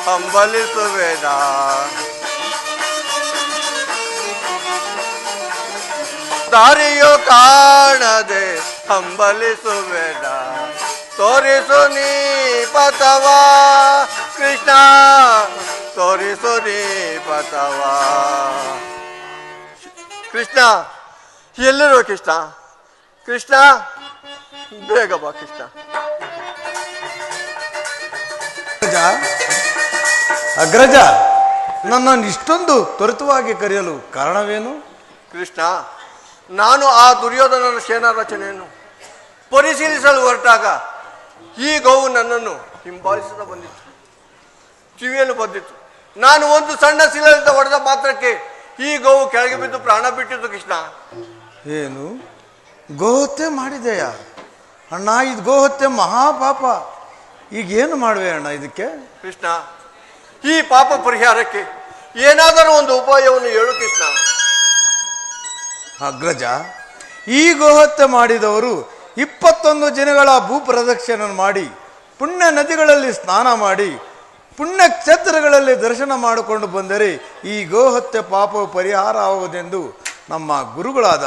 ಹಂಬಲಿಸುವೆದ, ದಾರಿಯು ಕಾಣದೆ ಹಂಬಲಿಸುವೆದ. ತೋರಿಸು ನೀ ಪಥವ ಕೃಷ್ಣ, ತೋರಿಸು ನೀ ಪಥವ. ಕೃಷ್ಣ ಎಲ್ಲರೂ ಕೃಷ್ಣ, ಕೃಷ್ಣ ಬೇಗ ಬಾ ಕೃಷ್ಣ. ಅಗ್ರಜ, ನನ್ನನ್ನು ಇಷ್ಟೊಂದು ತ್ವರಿತವಾಗಿ ಕರೆಯಲು ಕಾರಣವೇನು? ಕೃಷ್ಣ, ನಾನು ಆ ದುರ್ಯೋಧನನ ಸೇನಾ ರಚನೆಯನ್ನು ಪರಿಶೀಲಿಸಲು ಹೊರಟಾಗ ಈ ಗೋವು ನನ್ನನ್ನು ಹಿಂಬಾಲಿಸುತ್ತಾ ಬಂದಿತ್ತು, ಕಿವಿಯನ್ನು ಬಂದಿತ್ತು. ನಾನು ಒಂದು ಸಣ್ಣ ಶಿಲೆಯಿಂದ ಹೊಡೆದ ಮಾತ್ರಕ್ಕೆ ಈ ಗೋವು ಕೆಳಗೆ ಬಿದ್ದು ಪ್ರಾಣ ಬಿಟ್ಟಿತ್ತು. ಕೃಷ್ಣ, ಏನು ಗೋಹತ್ಯೆ ಮಾಡಿದೆಯಾ ಅಣ್ಣ? ಇದು ಗೋಹತ್ಯೆ ಮಹಾಪಾಪ. ಈಗೇನು ಮಾಡುವೆ ಅಣ್ಣ ಇದಕ್ಕೆ? ಕೃಷ್ಣ, ಈ ಪಾಪ ಪರಿಹಾರಕ್ಕೆ ಏನಾದರೂ ಒಂದು ಉಪಾಯವನ್ನು ಹೇಳು ಕೃಷ್ಣ. ಅಗ್ರಜ, ಈ ಗೋಹತ್ಯೆ ಮಾಡಿದವರು 21 ದಿನಗಳ ಭೂಪ್ರದಕ್ಷಿಣೆ ಮಾಡಿ, ಪುಣ್ಯ ನದಿಗಳಲ್ಲಿ ಸ್ನಾನ ಮಾಡಿ, ಪುಣ್ಯ ಕ್ಷೇತ್ರಗಳಲ್ಲಿ ದರ್ಶನ ಮಾಡಿಕೊಂಡು ಬಂದರೆ ಈ ಗೋಹತ್ಯೆ ಪಾಪವು ಪರಿಹಾರ ಆಗುವುದೆಂದು ನಮ್ಮ ಗುರುಗಳಾದ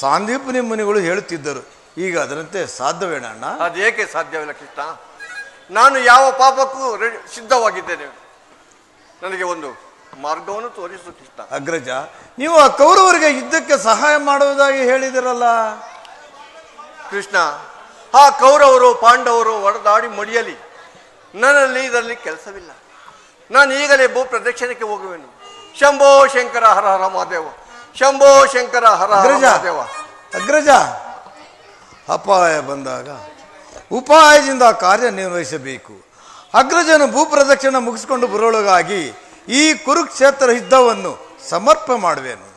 ಸಾಂದೀಪನಿ ಮುನಿಗಳು ಹೇಳುತ್ತಿದ್ದರು. ಈಗ ಅದರಂತೆ ಸಾಧ್ಯವೇನಣ್ಣ? ಅದೇಕೆ ಸಾಧ್ಯವಿಲ್ಲ ಕೃಷ್ಣ. ನಾನು ಯಾವ ಪಾಪಕ್ಕೂ ಸಿದ್ಧವಾಗಿದ್ದೇನೆ. ನನಗೆ ಒಂದು ಮಾರ್ಗವನ್ನು ತೋರಿಸು ಕೃಷ್ಣ. ಅಗ್ರಜ, ನೀವು ಆ ಕೌರವರಿಗೆ ಯುದ್ಧಕ್ಕೆ ಸಹಾಯ ಮಾಡುವುದಾಗಿ ಹೇಳಿದಿರಲ್ಲ ಕೃಷ್ಣ. ಆ ಕೌರವರು ಪಾಂಡವರು ಹೊಡೆದಾಡಿ ಮಡಿಯಲಿ, ನನ್ನಲ್ಲಿ ಇದರಲ್ಲಿ ಕೆಲಸವಿಲ್ಲ. ನಾನು ಈಗಲೇ ಭೂ ಪ್ರದಕ್ಷಿಣಕ್ಕೆ ಹೋಗುವೆನು. ಶಂಭೋ ಶಂಕರ ಹರ ಹರ ಮಹಾದೇವ, ಶಂಭೋ ಶಂಕರ ಹರ ಹರ ಮಹಾದೇವ. ಅಗ್ರಜ, ಅಪಾಯ ಬಂದಾಗ ಉಪಾಯದಿಂದ ಕಾರ್ಯನಿರ್ವಹಿಸಬೇಕು. ಅಗ್ರಜನು ಭೂಪ್ರದಕ್ಷಿಣೆ ಮುಗಿಸಿಕೊಂಡು ಬರೋಳಗಾಗಿ ಈ ಕುರುಕ್ಷೇತ್ರ ಯುದ್ಧವನ್ನು ಸಮರ್ಪಣೆ ಮಾಡುವೆನು.